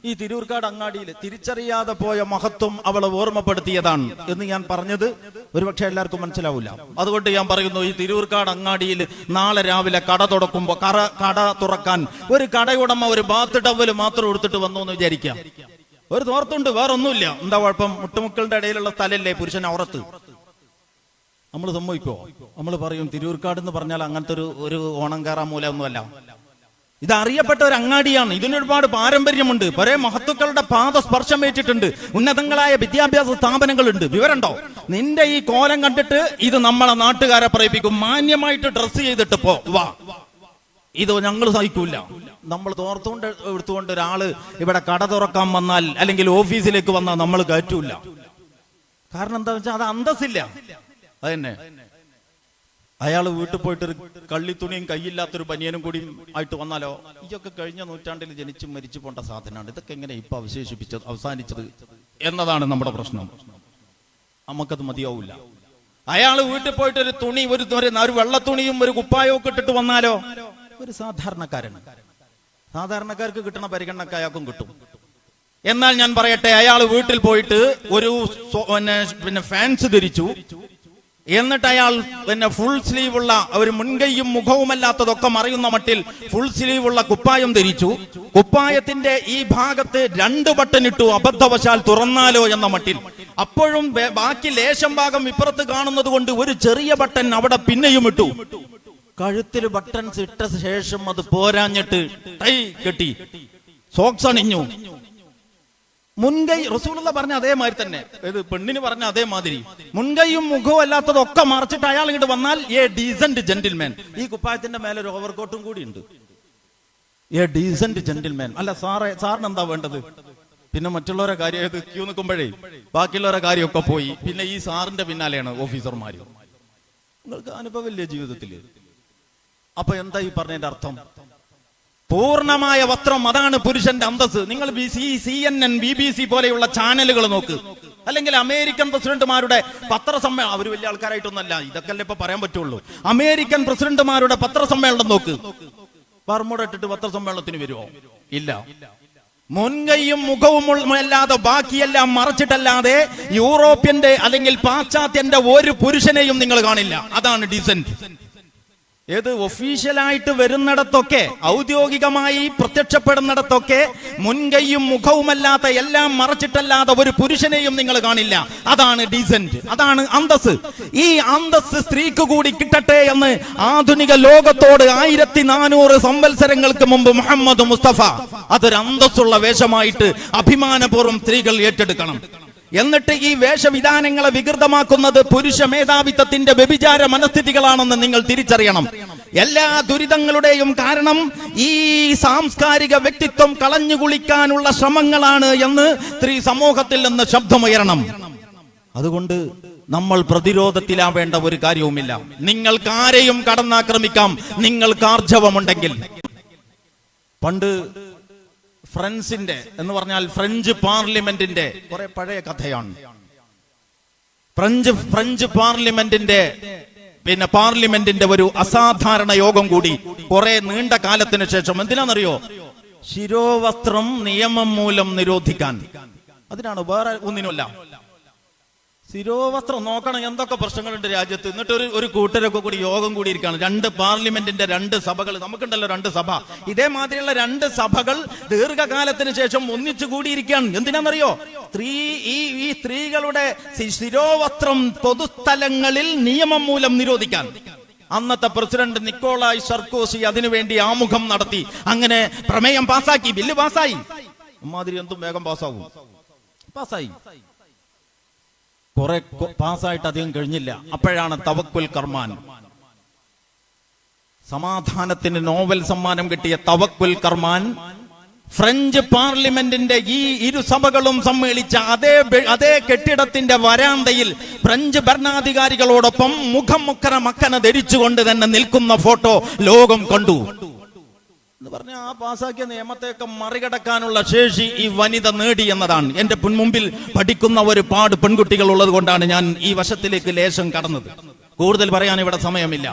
ഈ തിരൂർക്കാട് അങ്ങാടിയിൽ തിരിച്ചറിയാതെ പോയ മഹത്വം അവളെ ഓർമ്മപ്പെടുത്തിയതാണ് എന്ന് ഞാൻ പറഞ്ഞത് ഒരുപക്ഷെ എല്ലാവർക്കും മനസ്സിലാവില്ല. അതുകൊണ്ട് ഞാൻ പറയുന്നു, ഈ തിരൂർക്കാട് അങ്ങാടിയിൽ നാളെ രാവിലെ കട തുറക്കാൻ ഒരു കടയുടമ ഒരു ബാത്ത് ടവൽ മാത്രം എടുത്തിട്ട് വന്നു എന്ന് വിചാരിക്കാം. ഒരു തോർത്തുണ്ട്, വേറൊന്നുമില്ല. എന്താ കുഴപ്പം? മുട്ടുമുക്കളുടെ ഇടയിലുള്ള സ്ഥലല്ലേ പുരുഷൻ ഔറത്ത്. നമ്മൾ സമ്മതിക്കോ? നമ്മൾ പറയും തിരൂർക്കാട് എന്ന് പറഞ്ഞാൽ അങ്ങനത്തെ ഒരു ഓണം കയറാൻ മൂല ഒന്നുമല്ല. ഇത് അറിയപ്പെട്ട ഒരു അങ്ങാടിയാണ്. ഇതിനൊരുപാട് പാരമ്പര്യമുണ്ട്. പല മഹത്തുക്കളുടെ പാദ സ്പർശമേറ്റിട്ടുണ്ട്. ഉന്നതങ്ങളായ വിദ്യാഭ്യാസ സ്ഥാപനങ്ങളുണ്ട്. വിവരമുണ്ടോ? നിന്റെ ഈ കോലം കണ്ടിട്ട് ഇത് നമ്മളെ നാട്ടുകാരെ പറയിപ്പിക്കും. മാന്യമായിട്ട് ഡ്രസ് ചെയ്തിട്ട് വാ, ഇത് ഞങ്ങൾ സഹിക്കൂല. നമ്മൾ തോർത്തുകൊണ്ട് എടുത്തുകൊണ്ട് ഒരാള് ഇവിടെ കട തുറക്കാൻ വന്നാൽ അല്ലെങ്കിൽ ഓഫീസിലേക്ക് വന്നാൽ നമ്മൾ കയറ്റൂല. കാരണം എന്താ വെച്ചാൽ അത് അന്തസ്സില്ല. അതന്നെ. അയാൾ വീട്ടിൽ പോയിട്ടൊരു കള്ളിത്തുണിയും കയ്യില്ലാത്തൊരു ബനിയനും കൂടി ആയിട്ട് വന്നാലോ? ഇതൊക്കെ കഴിഞ്ഞ നൂറ്റാണ്ടിൽ ജനിച്ച് മരിച്ചു പോണ്ട സാധനമാണ്. ഇതൊക്കെ എങ്ങനെ ഇപ്പൊ അവസാനിച്ചത് എന്നതാണ് നമ്മുടെ പ്രശ്നം. നമുക്കത് മതിയാവില്ല. അയാൾ വീട്ടിൽ പോയിട്ട് ഒരു തുണി, ഒരു വെള്ളത്തുണിയും ഒരു കുപ്പായവും ഒക്കെ ഇട്ടിട്ട് വന്നാലോ? ഒരു സാധാരണക്കാർക്ക് കിട്ടുന്ന പരിഗണനക്ക് അയാൾക്കും കിട്ടും. എന്നാൽ ഞാൻ പറയട്ടെ, അയാൾ വീട്ടിൽ പോയിട്ട് ഒരു ഫാൻസ് ധരിച്ചു, എന്നിട്ട് അയാൾ പിന്നെ ഫുൾ സ്ലീവ് ഉള്ള ഒരു മുൻകൈയും മുഖവുമല്ലാത്തതൊക്കെ മറയുന്ന മട്ടിൽ ഫുൾ സ്ലീവ് ഉള്ള കുപ്പായം ധരിച്ചു. കുപ്പായത്തിന്റെ ഈ ഭാഗത്ത് 2 ബട്ടൺ ഇട്ടു, അബദ്ധവശാൽ തുറന്നാലോ എന്ന മട്ടിൽ. അപ്പോഴും ബാക്കി ലേശം ഭാഗം ഇപ്പുറത്ത് കാണുന്നത് കൊണ്ട് ഒരു ചെറിയ ബട്ടൺ അവിടെ പിന്നെയും ഇട്ടു. കഴുത്തിൽ ബട്ടൺസ് ഇട്ട ശേഷം അത് പോരാഞ്ഞിട്ട് ടൈ കെട്ടി, സോക്സ് അണിഞ്ഞു. മുൻകൈ റസൂലുള്ള പറഞ്ഞ അതേമാതിരി തന്നെ, ഇത് പെണ്ണിന് പറഞ്ഞ അതേമാതിരി മുൻകൈയും മുഖവും അല്ലാത്തതൊക്കെ മറച്ചിട്ട് അയാൾ ഇങ്ങോട്ട് വന്നാൽ എ ഡീസന്റ് ജെന്റിൽമാൻ. ഈ കുപ്പായത്തിന്റെ മേലെ ഒരു ഓവർകോട്ടും കൂടി ഉണ്ട്. A decent gentleman. അല്ല സാറിന് എന്താ വേണ്ടത്? പിന്നെ മറ്റുള്ളവരെ കാര്യം ക്യൂ നിൽക്കുമ്പോഴേ ബാക്കിയുള്ളവരെ കാര്യമൊക്കെ പോയി. പിന്നെ ഈ സാറിന്റെ പിന്നാലെയാണ് ഓഫീസർമാര്. നിങ്ങൾക്ക് അനുഭവമില്ലേ ജീവിതത്തില്? അപ്പൊ എന്താ ഈ പറഞ്ഞതിന്റെ അർത്ഥം? പൂർണ്ണമായ വസ്ത്രം, അതാണ് പുരുഷന്റെ അന്തസ്. നിങ്ങൾ CNN, BBC പോലെയുള്ള ചാനലുകൾ നോക്ക്, അല്ലെങ്കിൽ അമേരിക്കൻ പ്രസിഡന്റുമാരുടെ പത്രസമ്മേളനം. അവർ വലിയ ആൾക്കാരായിട്ടൊന്നല്ല, ഇതൊക്കെ അല്ലേ ഇപ്പൊ പറയാൻ പറ്റുള്ളൂ. അമേരിക്കൻ പ്രസിഡന്റുമാരുടെ പത്രസമ്മേളനം നോക്ക്. ബർമുഡ ഇട്ടിട്ട് പത്രസമ്മേളനത്തിന് വരുമോ? ഇല്ല. മുൻകൈയും മുഖവും അല്ലാതെ ബാക്കിയെല്ലാം മറച്ചിട്ടല്ലാതെ യൂറോപ്യന്റെ അല്ലെങ്കിൽ പാശ്ചാത്യന്റെ ഒരു പുരുഷനെയും നിങ്ങൾ കാണില്ല. അതാണ് ഡീസന്റ്. ഏത് ഒഫീഷ്യലായിട്ട് വരുന്നിടത്തൊക്കെ, ഔദ്യോഗികമായി പ്രത്യക്ഷപ്പെടുന്നിടത്തൊക്കെ മുൻകൈയും മുഖവുമല്ലാത്ത എല്ലാം മറച്ചിട്ടല്ലാതെ ഒരു പുരുഷനെയും നിങ്ങൾ കാണില്ല. അതാണ് ഡീസന്റ്, അതാണ് അന്തസ്. ഈ അന്തസ് സ്ത്രീക്ക് കൂടി കിട്ടട്ടെ എന്ന് ആധുനിക ലോകത്തോട് 1400 സംവത്സരങ്ങൾക്ക് മുമ്പ് മുഹമ്മദ് മുസ്തഫ അതൊരു അന്തസ്സുള്ള വേഷമായിട്ട് അഭിമാനപൂർവ്വം സ്ത്രീകൾ ഏറ്റെടുക്കണം. എന്നിട്ട് ഈ വേഷവിധാനങ്ങളെ വികൃതമാക്കുന്നത് പുരുഷ മേധാവിത്വത്തിന്റെ വ്യഭിചാര മനസ്ഥിതികളാണെന്ന് നിങ്ങൾ തിരിച്ചറിയണം. എല്ലാ ദുരിതങ്ങളുടെയും കാരണം ഈ സാംസ്കാരിക വ്യക്തിത്വം കളഞ്ഞുകുളിക്കാനുള്ള ശ്രമങ്ങളാണ് എന്ന് സ്ത്രീ സമൂഹത്തിൽ നിന്ന് ശബ്ദമുയരണം. അതുകൊണ്ട് നമ്മൾ പ്രതിരോധത്തിലാവേണ്ട ഒരു കാര്യവുമില്ല. നിങ്ങൾക്ക് ആരെയും കടന്നാക്രമിക്കാം, നിങ്ങൾക്ക് ആർജവമുണ്ടെങ്കിൽ. പണ്ട് ഫ്രൻസിന്റെ എന്ന് പറഞ്ഞാൽ ഫ്രഞ്ച് പാർലമെന്റിന്റെ കുറെ പഴയ കഥയാണ്. ഫ്രഞ്ച് പാർലമെന്റിന്റെ പാർലമെന്റിന്റെ ഒരു അസാധാരണ യോഗം കൂടി കുറെ നീണ്ട കാലത്തിന് ശേഷം. എന്തിനാണെന്നറിയോ? ശിരോവസ്ത്രം നിയമം മൂലം നിരോധിക്കാൻ. അതിനാണ്, വേറെ ഒന്നിനുമല്ല. ശിരോവസ്ത്രം നോക്കണം എന്തൊക്കെ പ്രശ്നങ്ങളുണ്ട് രാജ്യത്ത്. എന്നിട്ട് ഒരു കൂട്ടരൊക്കെ കൂടി യോഗം കൂടിയിരിക്കുകയാണ്. 2 പാർലമെന്റിന്റെ 2 സഭകൾ, നമുക്കുണ്ടല്ലോ 2 സഭ, ഇതേമാതിരിയുള്ള 2 സഭകൾ ദീർഘകാലത്തിന് ശേഷം ഒന്നിച്ചു കൂടിയിരിക്കുകയാണ്. എന്തിനാണെന്നറിയോ? ഈ സ്ത്രീകളുടെ ശിരോവസ്ത്രം പൊതുസ്ഥലങ്ങളിൽ നിയമം മൂലം നിരോധിക്കാൻ. അന്നത്തെ പ്രസിഡന്റ് നിക്കോളായ് സർക്കോസി അതിനുവേണ്ടി ആമുഖം നടത്തി. അങ്ങനെ പ്രമേയം പാസാക്കി, ബില്ല് പാസായി. അമ്മാതിരി എന്തും വേഗം പാസ്സാവും. പാസ്സായി. കുറെ പാസ്സായിട്ട് അധികം കഴിഞ്ഞില്ല. അപ്പോഴാണ് തവക്കുൽ കർമാൻ, സമാധാനത്തിന് നോബൽ സമ്മാനം കിട്ടിയ തവക്കുൽ കർമാൻ ഫ്രഞ്ച് പാർലമെന്റിന്റെ ഈ 2 സഭകളും സമ്മേളിച്ച അതേ കെട്ടിടത്തിന്റെ വരാന്തയിൽ ഫ്രഞ്ച് ഭരണാധികാരികളോടൊപ്പം മക്കന ധരിച്ചുകൊണ്ട് തന്നെ നിൽക്കുന്ന ഫോട്ടോ ലോകം കണ്ടു. എന്ന് പറഞ്ഞാൽ ആ പാസാക്കിയ നിയമത്തെയൊക്കെ മറികടക്കാനുള്ള ശേഷി ഈ വനിത നേടി എന്നതാണ്. എന്റെ മുമ്പിൽ പഠിക്കുന്ന ഒരുപാട് പെൺകുട്ടികൾ ഉള്ളത് കൊണ്ടാണ് ഞാൻ ഈ വശത്തിലേക്ക് ലേശം കടന്നത്. കൂടുതൽ പറയാൻ ഇവിടെ സമയമില്ല.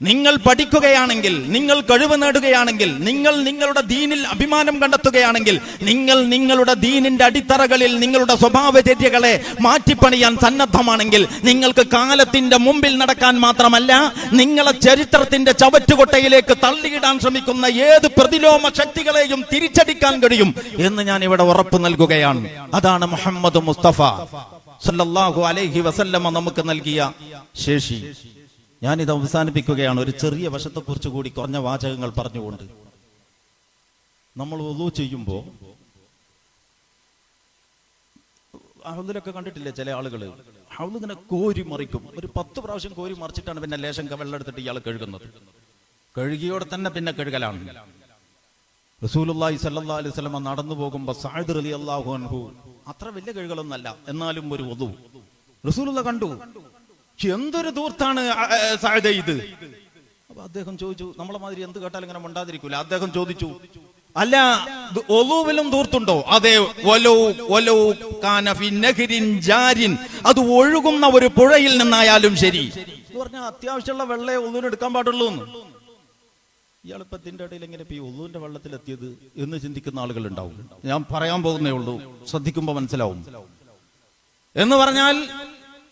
നിങ്ങൾ പഠിക്കുകയാണെങ്കിൽ, നിങ്ങൾ കഴിവ് നേടുകയാണെങ്കിൽ, നിങ്ങൾ നിങ്ങളുടെ ദീനിൽ അഭിമാനം കണ്ടെത്തുകയാണെങ്കിൽ, നിങ്ങൾ നിങ്ങളുടെ ദീനിന്റെ അടിത്തറകളിൽ നിങ്ങളുടെ സ്വഭാവചര്യകളെ മാറ്റിപ്പണിയാൻ സന്നദ്ധമാണെങ്കിൽ, നിങ്ങൾക്ക് കാലത്തിന്റെ മുമ്പിൽ നടക്കാൻ മാത്രമല്ല നിങ്ങളെ ചരിത്രത്തിന്റെ ചവറ്റുകൊട്ടയിലേക്ക് തള്ളിയിടാൻ ശ്രമിക്കുന്ന ഏത് പ്രതിലോമ ശക്തികളെയും തിരിച്ചടിക്കാൻ കഴിയും എന്ന് ഞാൻ ഇവിടെ ഉറപ്പ് നൽകുകയാണ്. അതാണ് മുഹമ്മദ് മുസ്തഫ സല്ലല്ലാഹു അലൈഹി വസല്ലമ നമുക്ക് നൽകിയ ശേഷി. ഞാനിത് അവസാനിപ്പിക്കുകയാണ് ഒരു ചെറിയ വശത്തെക്കുറിച്ച് കൂടി കുറഞ്ഞ വാചകങ്ങൾ പറഞ്ഞുകൊണ്ട്. നമ്മൾ വുളൂ ചെയ്യുമ്പോൾ ഹൗദിലൊക്കെ കണ്ടിട്ടില്ലേ ചില ആളുകൾ ഹൗദ് ഇങ്ങനെ കോരി മറിക്കും. ഒരു 10 പ്രാവശ്യം കോരി മറിച്ചിട്ടാണ് പിന്നെ ലേശം വെള്ളം എടുത്തിട്ട് ഇയാൾ കഴുകുന്നത്. കഴുകിയോടെ തന്നെ പിന്നെ കഴുകലാണ്. റസൂലുള്ളാഹി സ്വല്ലല്ലാഹു അലൈഹി വസല്ലം നടന്നു പോകുമ്പോൾ സഅദ് റളിയല്ലാഹു അൻഹു അത്ര വലിയ കഴുകലൊന്നല്ല, എന്നാലും ഒരു വുളൂ റസൂലുള്ള കണ്ടു. എന്തൊരു ദൂർത്താണ് സഅദ് ഇത്. അപ്പൊ അദ്ദേഹം ചോദിച്ചു, നമ്മളെ മാതിരി എന്ത് കേട്ടാലും ഇങ്ങനെ മിണ്ടാതിരിക്കൂല. അദ്ദേഹം ചോദിച്ചു, അല്ല ഒളൂവിലും ദൂർത്തുണ്ടോ? അതെ. അത് ഒഴുകുന്ന ഒരു പുഴയിൽ നിന്നായാലും ശരി എന്ന് പറഞ്ഞാൽ അത്യാവശ്യമുള്ള വെള്ളേ ഒളൂന് എടുക്കാൻ പാടുള്ളൂ എന്ന്. ഇയാളിപ്പോ ഇതിന്റെ ഇടയിൽ എങ്ങനെ ഈ ഒളൂന്റെ വെള്ളത്തിലെത്തിയത് എന്ന് ചിന്തിക്കുന്ന ആളുകൾ ഉണ്ടാവും. ഞാൻ പറയാൻ പോകുന്നേ ഉള്ളൂ, ശ്രദ്ധിക്കുമ്പോ മനസ്സിലാവും. എന്ന് പറഞ്ഞാൽ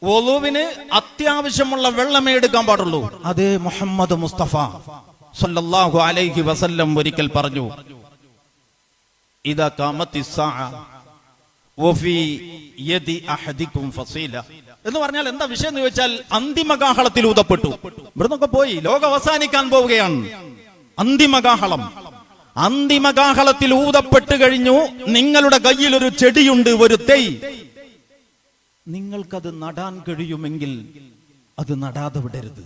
വുളുവിന് അത്യാവശ്യമുള്ള വെള്ളമേ എടുക്കാൻ പാടുള്ളൂ. അതേ മുഹമ്മദ് മുസ്തഫ സല്ലല്ലാഹു അലൈഹി വസല്ലം ഒരിക്കൽ പറഞ്ഞു, ഇദാ ഖാമത്തിസ് സാഅ വഫീ യദി അഹദികും ഫസീല. എന്ന് പറഞ്ഞാൽ എന്താ വിഷയം എന്ന് ചോദിച്ചാൽ, അന്തിമകാഹളത്തിൽ ഊതപ്പെട്ടു. ഇവിടുന്നൊക്കെ പോയി, ലോകം അവസാനിക്കാൻ പോവുകയാണ്. അന്തിമകാഹളത്തിൽ ഊതപ്പെട്ട് കഴിഞ്ഞു. നിങ്ങളുടെ കയ്യിൽ ഒരു ചെടിയുണ്ട്, ഒരു തൈ. നിങ്ങൾക്കത് നടാൻ കഴിയുമെങ്കിൽ അത് നടാതെ വിടരുത്.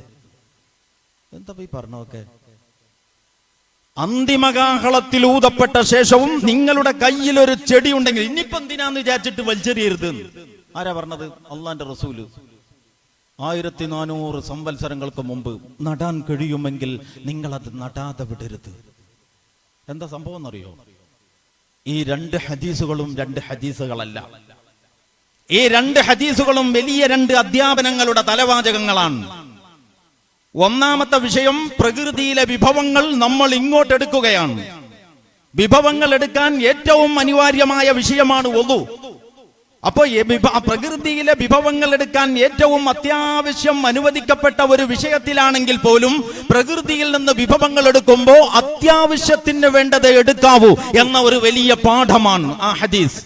എന്താ ഈ പറഞ്ഞൊക്കെ? അന്തിമകാഹളത്തിൽ ഊതപ്പെട്ട ശേഷവും നിങ്ങളുടെ കയ്യിൽ ഒരു ചെടി ഉണ്ടെങ്കിൽ, ഇനിയിപ്പോ എന്തിനാന്ന് വിചാരിച്ചിട്ട് വലിച്ചെറിയരുത്. ആരാ പറഞ്ഞത്? അള്ളാന്റെ റസൂല് 1400 സംവത്സരങ്ങൾക്ക് മുമ്പ്. നടാൻ കഴിയുമെങ്കിൽ നിങ്ങൾ അത് നടാതെ വിടരുത്. എന്താ സംഭവം എന്നറിയോ? ഈ 2 ഹദീസുകളും 2 ഹദീസുകളല്ല. ഈ 2 ഹദീസുകളും വലിയ 2 അധ്യാപനങ്ങളുടെ തലവാചകങ്ങളാണ്. ഒന്നാമത്തെ വിഷയം, പ്രകൃതിയിലെ വിഭവങ്ങൾ നമ്മൾ ഇങ്ങോട്ടെടുക്കുകയാണ്. വിഭവങ്ങൾ എടുക്കാൻ ഏറ്റവും അനിവാര്യമായ വിഷയമാണ് വുളു. അപ്പോ പ്രകൃതിയിലെ വിഭവങ്ങൾ എടുക്കാൻ ഏറ്റവും അത്യാവശ്യം അനുവദിക്കപ്പെട്ട ഒരു വിഷയത്തിലാണെങ്കിൽ പോലും പ്രകൃതിയിൽ നിന്ന് വിഭവങ്ങൾ എടുക്കുമ്പോൾ അത്യാവശ്യത്തിന് വേണ്ടത് എടുക്കാവൂ എന്ന ഒരു വലിയ പാഠമാണ് ആ ഹദീസ്.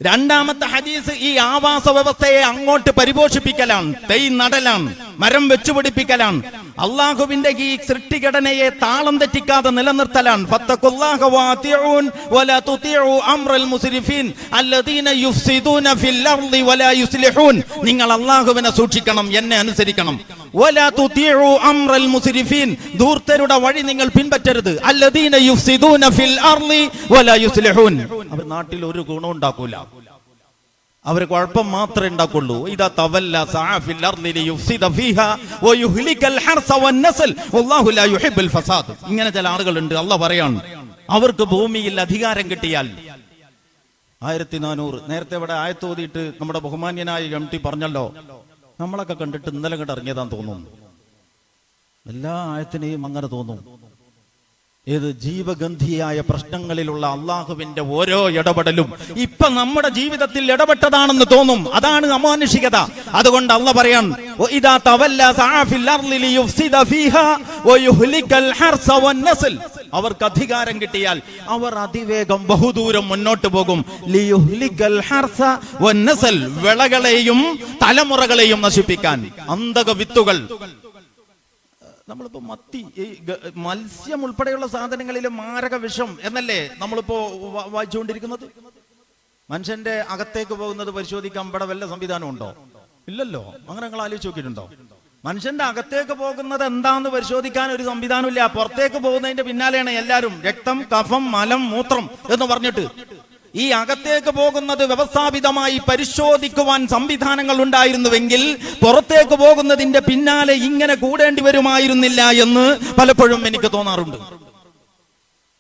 രണ്ടാമത്തെ ഹദീസ് ഈ ആവാസ വ്യവസ്ഥയെ അങ്ങോട്ട് പരിപോഷിപ്പിക്കലാണ്, തൈ നടലാണ്, മരം വെച്ചുപിടിപ്പിക്കലാണ്, അള്ളാഹുവിന്റെ ഈ സൃഷ്ടിഘടനയെ താളം തെറ്റിക്കാതെ നിലനിർത്തലാണ്. ഫത്തഖുല്ലാഹ വഅതിഊൻ വലാ തുതിഉ അംറൽ മുസ്രിഫീൻ അല്ലദീന യുഫ്സിദൂന ഫിൽ അർളി വലാ യുസ്ലിഹൂൻ. നിങ്ങൾ അള്ളാഹുവിനെ സൂക്ഷിക്കണം, എന്നെ അനുസരിക്കണം. വലാ തുതിഉ അംറൽ മുസ്രിഫീൻ, ധൂർത്തരുടെ വഴി നിങ്ങൾ പിൻപറ്റരുത്. അല്ലദീന യുഫ്സിദൂന ഫിൽ അർളി വലാ യുസ്ലിഹൂൻ. അവർ നാട്ടിൽ ഒരു ഗുണം ഉണ്ടാക്കൂല, അവർ കുഴപ്പം മാത്രമേ ഉണ്ടാക്കുള്ളൂ. ഇദാ തവല്ല സഅ ഫിൽ അർളി ലിയുഫ്സിദ ഫീഹാ വയുഹ്ലികൽ ഹർസ വന്നസ്ൽ വല്ലാഹു ലാ യുഹിബ്ബുൽ ഫസാദ്. ഇങ്ങനെ ചില ആളുകളുണ്ട്. അല്ലാഹ് പറയാണ്, അവർക്ക് ഭൂമിയിൽ അധികാരം കിട്ടിയാൽ 1400 നേരത്തെ ഇവിടെ ആയത്ത് ഓതിയിട്ട് നമ്മുടെ ബഹുമാന്യനായ MT പറഞ്ഞല്ലോ, നമ്മളൊക്കെ കണ്ടിട്ട് ഇന്നലെ കണ്ട് ഇറങ്ങിയതാന്ന് തോന്നുന്നു. എല്ലാ ആയത്തിനെയും അങ്ങനെ തോന്നും. ഏത് ജീവഗന്ധിയായ പ്രശ്നങ്ങളിലുള്ള അള്ളാഹുവിന്റെ ഓരോ ഇടപെടലും ഇപ്പൊ നമ്മുടെ ജീവിതത്തിൽ ഇടപെട്ടതാണെന്ന് തോന്നും. അതാണ് അമാനുഷികത. അതുകൊണ്ട് അള്ളാഹ് പറയാൻ, ഇദാ തവല്ല സഅ ഫിൽ അർളി ലിയുഫ്സിദ ഫീഹാ വയുഹ്ലികൽ ഹർസ വന്നസ്ൽ. അവർക്ക് അധികാരം കിട്ടിയാൽ അവർ അതിവേഗം ബഹുദൂരം മുന്നോട്ട് പോകും. ലിയുഹ്ലികൽ ഹർസ വന്നസ്ൽ, വിളകളെയും തലമുറകളെയും നശിപ്പിക്കാൻ. അന്തക വിത്തുകൾ, നമ്മളിപ്പോ മത്തി, മത്സ്യം ഉൾപ്പെടെയുള്ള സാധനങ്ങളിലെ മാരക വിഷം എന്നല്ലേ നമ്മളിപ്പോ വായിച്ചുകൊണ്ടിരിക്കുന്നത്. മനുഷ്യന്റെ അകത്തേക്ക് പോകുന്നത് പരിശോധിക്കാൻ ഇവിടെ വല്ല സംവിധാനം ഉണ്ടോ? ഇല്ലല്ലോ. അങ്ങനെ നിങ്ങൾ ആലോചിച്ച് നോക്കിയിട്ടുണ്ടോ? മനുഷ്യന്റെ അകത്തേക്ക് പോകുന്നത് എന്താന്ന് പരിശോധിക്കാൻ ഒരു സംവിധാനം ഇല്ല. പുറത്തേക്ക് പോകുന്നതിന്റെ പിന്നാലെയാണ് എല്ലാവരും. രക്തം, കഫം, മലം, മൂത്രം എന്ന് പറഞ്ഞിട്ട്. ഈ അകത്തേക്ക് പോകുന്നത് വ്യവസ്ഥാപിതമായി പരിശോധിക്കുവാൻ സംവിധാനങ്ങൾ ഉണ്ടായിരുന്നുവെങ്കിൽ പുറത്തേക്ക് പോകുന്നതിന്റെ പിന്നാലെ ഇങ്ങനെ കൂടേണ്ടി വരുമായിരുന്നില്ല എന്ന് പലപ്പോഴും എനിക്ക് തോന്നാറുണ്ട്.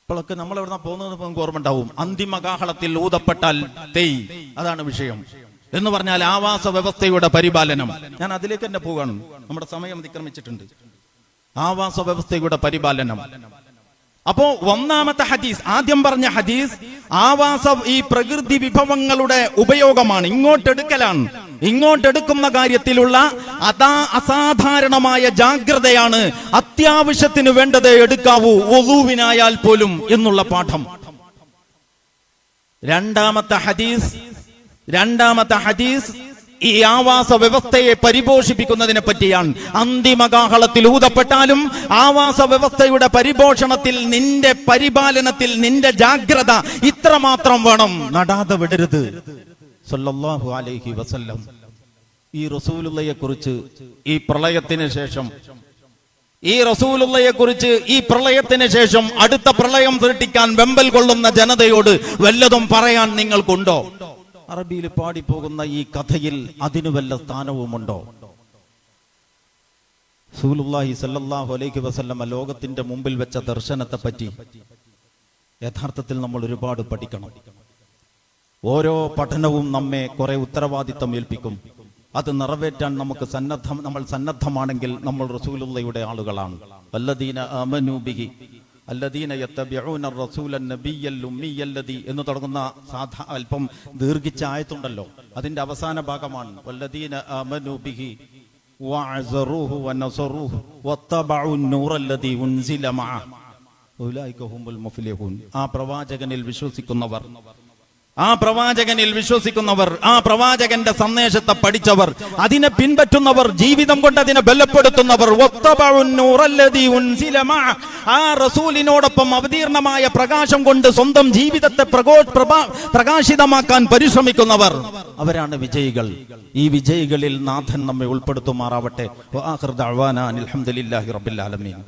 ഇപ്പോഴൊക്കെ നമ്മൾ എവിടെ പോകുന്നത് നമുക്ക് ഓർമ്മ ഉണ്ടാവും. അന്തിമകാഹളത്തിൽ ഊതപ്പെട്ടാൽ തേയ്, അതാണ് വിഷയം. എന്ന് പറഞ്ഞാൽ ആവാസ വ്യവസ്ഥയുടെ പരിപാലനം. ഞാൻ അതിലേക്ക് തന്നെ പോകാണ്, നമ്മുടെ സമയം അതിക്രമിച്ചിട്ടുണ്ട്. ആവാസ വ്യവസ്ഥയുടെ പരിപാലനം. അപ്പോ ഒന്നാമത്തെ ഹദീസ്, ആദ്യം പറഞ്ഞ ഹദീസ് ഈ പ്രകൃതി വിഭവങ്ങളുടെ ഉപയോഗമാണ്, ഇങ്ങോട്ടെടുക്കലാണ്. ഇങ്ങോട്ടെടുക്കുന്ന കാര്യത്തിലുള്ള അസാധാരണമായ ജാഗ്രതയാണ്. അത്യാവശ്യത്തിന് വേണ്ടത് എടുക്കാവൂ, വുളൂവിനായാൽ പോലും എന്നുള്ള പാഠം. രണ്ടാമത്തെ ഹദീസ് ഈ ആവാസ വ്യവസ്ഥയെ പരിപോഷിപ്പിക്കുന്നതിനെ പറ്റിയാണ്. അന്തിമകാഹളത്തിൽ ഊതപ്പെട്ടാലും ആവാസ വ്യവസ്ഥയുടെ പരിപോഷണത്തിൽ, നിന്റെ പരിപാലനത്തിൽ നിന്റെ ജാഗ്രത ഇത്രമാത്രം വേണം, നടാതെ വിടരുത്. സല്ലല്ലാഹു അലൈഹി വസല്ലം ഈ റസൂലുള്ളയെ കുറിച്ച് ഈ പ്രളയത്തിന് ശേഷം അടുത്ത പ്രളയം സൃഷ്ടിക്കാൻ വെമ്പൽ കൊള്ളുന്ന ജനതയോട് വല്ലതും പറയാൻ നിങ്ങൾക്കുണ്ടോ? അറബിയിൽ പാടിപ്പോകുന്ന ഈ കഥയിൽ അതിനു വല്ല സ്ഥാനവുമുണ്ടോ? റസൂലുള്ളാഹി സ്വല്ലല്ലാഹു അലൈഹി വസല്ലം ലോകത്തിന്റെ മുമ്പിൽ വെച്ച ദർശനത്തെ പറ്റി യഥാർത്ഥത്തിൽ നമ്മൾ ഒരുപാട് പഠിക്കണം. ഓരോ പഠനവും നമ്മെ കുറെ ഉത്തരവാദിത്തം ഏൽപ്പിക്കും. അത് നിറവേറ്റാൻ നമ്മൾ സന്നദ്ധമാണെങ്കിൽ നമ്മൾ റസൂലുള്ളാഹിയുടെ ആളുകളാണ്. വല്ലദീന ആമനൂ ബിഹി, അല്ലദീന യത്തബിഊന റസൂലൻ നബിയ്യൽ ഉമ്മിയ്യല്ലദീ എന്ന് തുടങ്ങുന്ന അല്പം ദീർഘിച്ച ആയത്തുണ്ടല്ലോ, അതിന്റെ അവസാന ഭാഗമാണ് വല്ലദീന ആമനൂ ബിഹി വഅസറൂഹു വനസറൂഹു വത്തബഉ നൂറല്ലദീ ഉൻസില മഅഹു ഉലൈക ഹുമുൽ മുഫ്ലിഹൂൻ. ആ പ്രവാചകനിൽ വിശ്വസിക്കുന്നവർ, ആ പ്രവാചകന്റെ സന്ദേശത്തെ പഠിച്ചവർ, അതിനെ പിൻപറ്റുന്നവർ, ജീവിതം കൊണ്ട് അതിനെ ബലപ്പെടുത്തുന്നവർ, ആ റസൂലിനോടൊപ്പം അവതീർണമായ പ്രകാശം കൊണ്ട് സ്വന്തം ജീവിതത്തെ പ്രകാശിതമാക്കാൻ പരിശ്രമിക്കുന്നവർ, അവരാണ് വിജയികൾ. ഈ വിജയികളിൽ നാഥൻ നമ്മെ ഉൾപ്പെടുത്തുമാറാവട്ടെ. വആഖിറു ദഅ്വാനാ അൽഹംദുലില്ലാഹി റബ്ബിൽ ആലമീൻ.